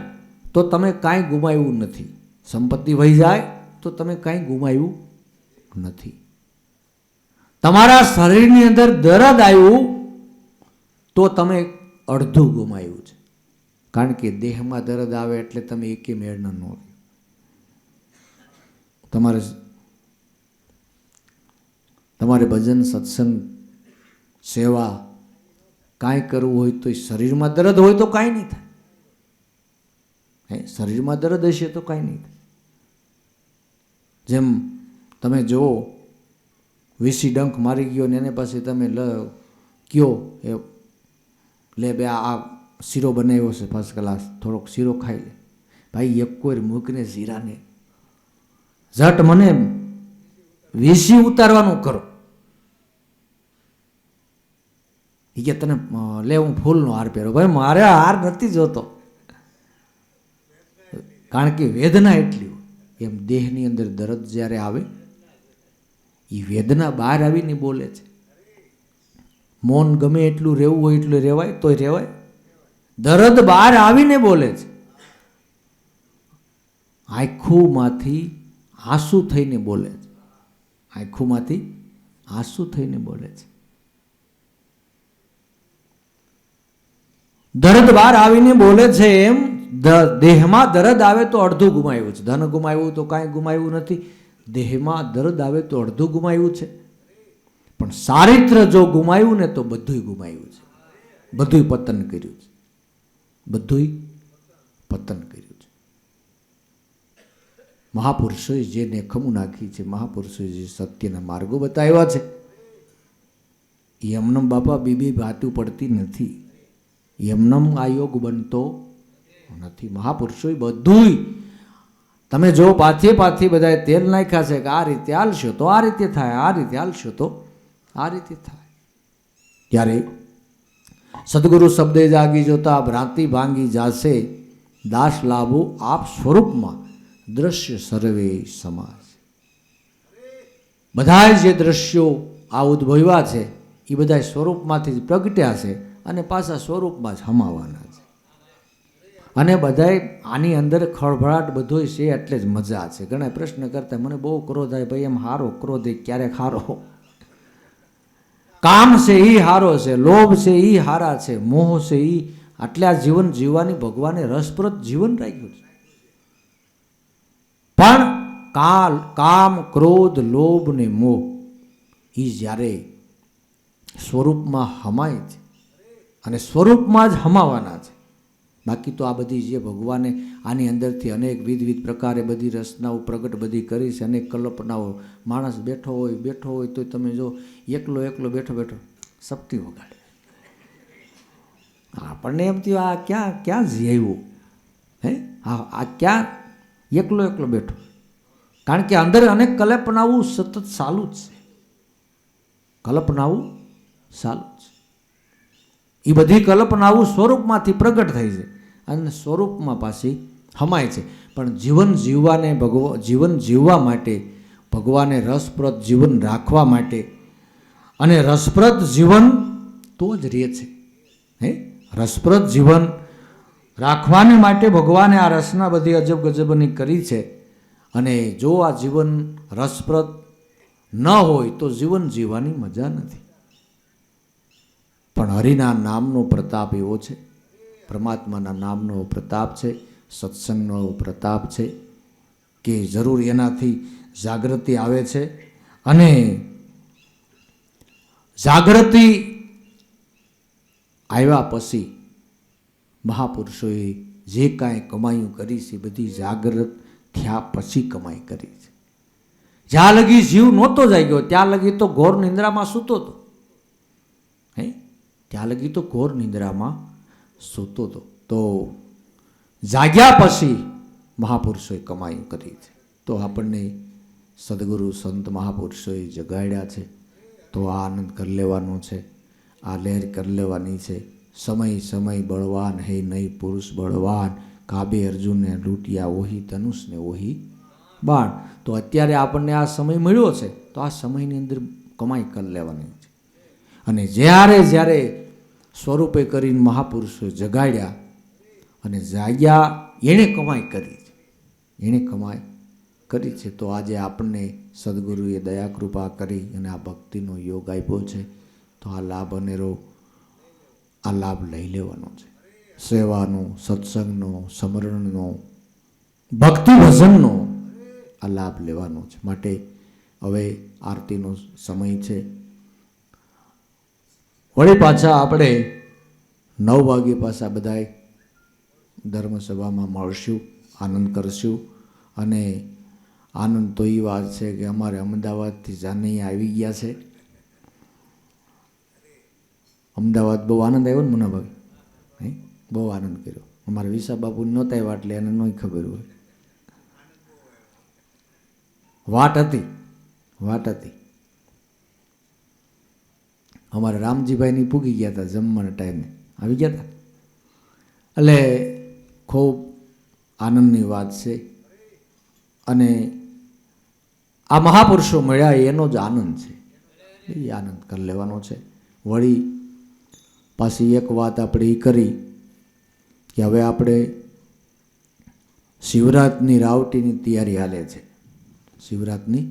તો તમે કાંઈ ગુમાવ્યું નથી, સંપત્તિ વહી જાય તો તમે કાંઈ ગુમાવ્યું નથી. તમારા શરીરની અંદર દર્દ આવ્યું તો તમે અડધું ગુમાવ્યું છે. કારણ કે દેહમાં દર્દ આવે એટલે તમે એકે મેળના ન રહો. તમારે ભજન સત્સંગ સેવા કાંઈ કરવું હોય તો શરીરમાં દર્દ હોય તો કાંઈ નહીં થાય. શરીરમાં દર્દ હશે તો કાંઈ નહીં થાય. જેમ તમે જુઓ વીસી ડંખ મારી ગયો ને એને પાસે તમે કયો એ લે બે આ શીરો બનાવ્યો છે ફર્સ્ટ ક્લાસ, થોડોક શીરો ખાઈ લે. ભાઈ એક કોઈ મૂકને શીરાને ઝટ મને વીસી ઉતારવાનું કરો. એ કે તને લે હું ફૂલનો હાર પહેરો. ભાઈ મારે હાર નથી જોતો. કારણ કે વેદના એટલી હોય. એમ દેહની અંદર દર્દ જ્યારે આવે એ વેદના બહાર આવીને બોલે છે. મૌન ગમે એટલું રહેવું હોય એટલું રહેવાય તોય રહેવાય. દર્દ બહાર આવીને બોલે છે. આંખોમાંથી આંસુ થઈને બોલે છે. આંખોમાંથી આંસુ થઈને બોલે છે. દર્દ બહાર આવીને બોલે છે. એમ દેહમાં દર્દ આવે તો અડધું ગુમાવ્યું છે. ધન ગુમાવ્યું તો કાંઈ ગુમાવ્યું નથી. દેહમાં દર્દ આવે તો અડધું ગુમાવ્યું છે. પણ ચારિત્ર જો ગુમાવ્યું ને તો બધુંય ગુમાવ્યું છે. બધુંય પતન કર્યું છે. બધુંય પતન કર્યું છે. મહાપુરુષોએ જે નેખમું નાખી છે, મહાપુરુષોએ જે સત્યના માર્ગો બતાવ્યા છે એ એમનેમ બાપા બીબી ભાતું પડતી નથી. એમનેમ આ યોગ બનતો નથી. મહાપુરુષોએ બધુંય તમે જો પાથે બધાએ તેલ નાખ્યા છે કે આ રીતે હાલશો તો આ રીતે થાય, આ રીતે હાલશો તો આ રીતે થાય. ત્યારે સદગુરુ શબ્દે જાગી જોતા ભ્રાંતિ ભાંગી જાશે, દાસ લાભો આપ સ્વરૂપમાં દ્રશ્ય સર્વે સમાજ. બધા જે દ્રશ્યો આ ઉદ્ભવ્યા છે એ બધા સ્વરૂપમાંથી જ પ્રગટ્યા છે અને પાછા સ્વરૂપમાં જ હમાવાના છે. અને બધાય આની અંદર ખળભળાટ બધોય છે એટલે જ મજા છે. ઘણા પ્રશ્ન કરતા મને બહુ ક્રોધ આવે. ભાઈ એમ હારો ક્રોધ ક્યારેક હારો. કામ છે એ હારો છે, લોભ છે એ હારા છે, મોહ છે એ આટલા જીવન જીવવાની ભગવાને રસપ્રદ જીવન રાખ્યું છે. પણ કામ ક્રોધ લોભ ને મોહ એ જ્યારે સ્વરૂપમાં હમાય છે અને સ્વરૂપમાં જ હમાવાના છે. બાકી તો આ બધી જે ભગવાને આની અંદરથી અનેક વિવિધ પ્રકારે બધી રચનાઓ પ્રગટ બધી કરી છે, અનેક કલ્પનાઓ. માણસ બેઠો હોય તો તમે જો એકલો બેઠો સપટી વગાડે. આપણને એમ થયું આ ક્યાં જીવ્યું હે, આ ક્યાં એકલો બેઠો. કારણ કે અંદર અનેક કલ્પનાઓ સતત ચાલુ જ છે. કલ્પનાઓ ચાલુ જ છે. એ બધી કલ્પનાઓ સ્વરૂપમાંથી પ્રગટ થઈ છે અને સ્વરૂપમાં પાછી હમાય છે. પણ જીવન જીવવા માટે ભગવાને રસપ્રદ જીવન રાખવા માટે અને રસપ્રદ જીવન તો જ રહે છે. રસપ્રદ જીવન રાખવાને માટે ભગવાને આ રચના બધી અજબ ગજબની કરી છે. અને જો આ જીવન રસપ્રદ ન હોય તો જીવન જીવવાની મજા નથી. પણ હરિના નામનો પ્રતાપ એવો છે, પરમાત્માના નામનો પ્રતાપ છે, સત્સંગનો પ્રતાપ છે કે જરૂર એનાથી જાગૃતિ આવે છે. અને જાગૃતિ આવ્યા પછી મહાપુરુષોએ જે કાંઈ કમાયું કરી છે બધી જાગૃત થયા પછી કમાઈ કરી છે. જ્યાં લગી જીવ નહોતો જાગ્યો ત્યાં લગી તો ઘોર નિંદ્રામાં સૂતો હતો. ત્યાં લગી તો ઘોર નિંદ્રામાં સૂતો હતો. તો જાગ્યા પછી મહાપુરુષોએ કમાયું કરી છે. તો આપણને સદગુરુ સંત મહાપુરુષોએ જગાડ્યા છે તો આ આનંદ કરી લેવાનો છે, આ લહેર કરી લેવાની છે. સમય બળવાન હે નહીં પુરુષ બળવાન, કાબે અર્જુનને લૂંટ્યા ઓહી ધનુષ ને ઓહી બાણ. તો અત્યારે આપણને આ સમય મળ્યો છે તો આ સમયની અંદર કમાઈ કરી લેવાની છે. અને જ્યારે સ્વરૂપે કરીને મહાપુરુષો જગાડ્યા અને જાગ્યા એણે કમાઈ કરી છે. એણે કમાઈ કરી છે. તો આજે આપણને સદગુરુએ દયા કૃપા કરી અને આ ભક્તિનો યોગ આપ્યો છે. તો આ લાભ અનેરો આ લાભ લઈ લેવાનો છે. સેવાનો, સત્સંગનો, સમરણનો, ભક્તિ ભજનનો આ લાભ લેવાનો છે. માટે હવે આરતીનો સમય છે. વળી પાછા આપણે 9 વાગે પાછા બધાય ધર્મસભામાં મળશું, આનંદ કરશું. અને આનંદ તો એ વાત છે કે અમારે અમદાવાદથી જાનૈયા આવી ગયા છે. અમદાવાદ બહુ આનંદ આવ્યો ને મુનાભાઈ? હે, બહુ આનંદ કર્યો. અમારે વિસા બાપુ નહોતા આવ્યા એટલે એને નહીં ખબર હોય. વાટ હતી. અમારે રામજીભાઈની પૂગી ગયા હતા જમવાના ટાઈમે, આવી ગયા હતા. એટલે ખૂબ આનંદની વાત છે. અને આ મહાપુરુષો મળ્યા એનો જ આનંદ છે, એ આનંદ કરી લેવાનો છે. વળી પાછી એક વાત આપણે એ કરી કે હવે આપણે શિવરાતની રાવટીની તૈયારી હાલે છે. શિવરાતની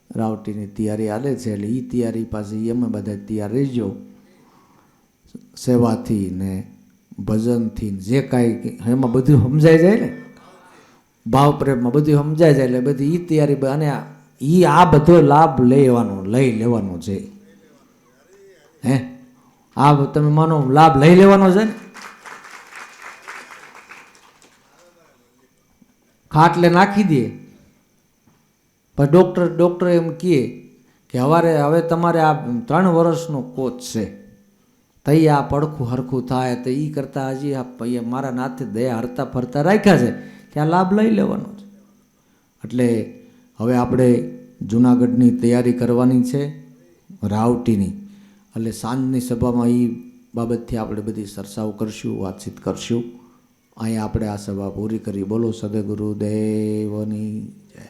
રાવટીની તૈયારી હાલે છે. એટલે એ તૈયારી પાછી એમાં બધા તૈયાર રહેજો. સેવાથી ને ભજનથી જે કાંઈ એમાં બધું સમજાઈ જાય ને, ભાવ પ્રેમમાં બધું સમજાઈ જાય. એટલે બધી એ તૈયારી અને આ બધો લાભ લઈ લેવાનો છે. હે, આ તમે માનો લાભ લઈ લેવાનો છે ને. ખાટલે નાખી દે પણ ડૉક્ટર એમ કહે કે હવે તમારે આ 3 વર્ષનો કોચ છે, તઈ આ પડખું હરખું થાય તો એ કરતાં હજી મારા નાથે દયા હરતા ફરતા રાખ્યા છે કે આ લાભ લઈ લેવાનો છે. એટલે હવે આપણે જૂનાગઢની તૈયારી કરવાની છે, રાવટીની. એટલે સાંજની સભામાં એ બાબતથી આપણે બધી ચર્ચાઓ કરશું, વાતચીત કરશું. અહીંયા આપણે આ સભા પૂરી કરી. બોલો સદગુરુદેવની જય.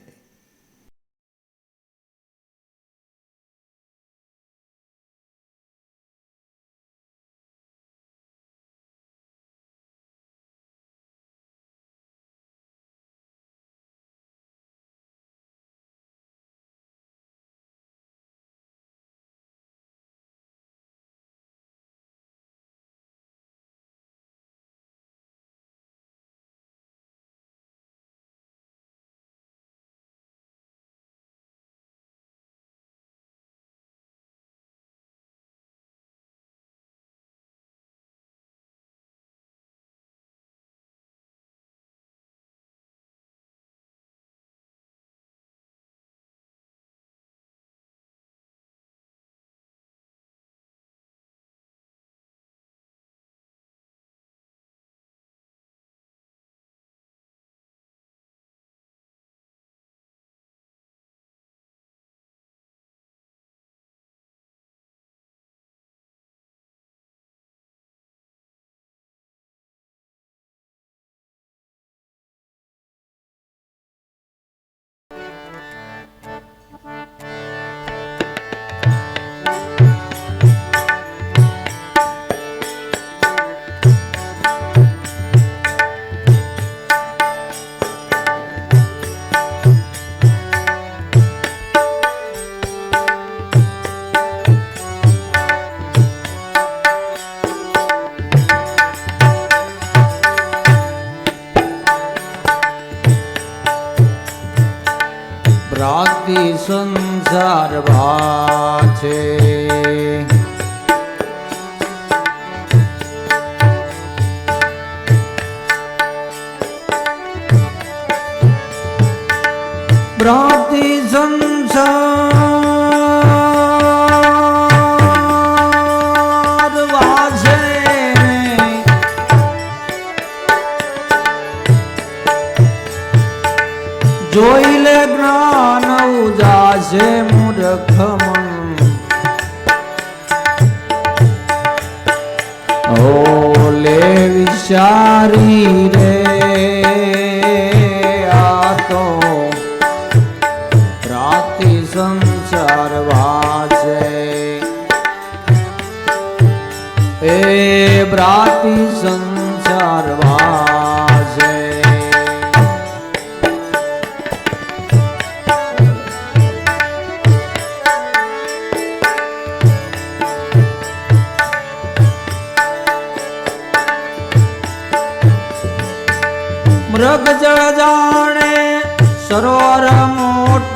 ભ્રાંતિ સંસાર ભાછે, ભ્રાંતિ સંસાર ભાછે, જોઈ લે જ્ઞાન ઉજાશે મૂર્ખ મન. ઓલે વિચારી રે આ તો ભ્રાંતિ સંસાર વાસે. એ ભ્રાંતિ સંસાર વાસે. મૃગ જળ જાણે સરોવર મોટ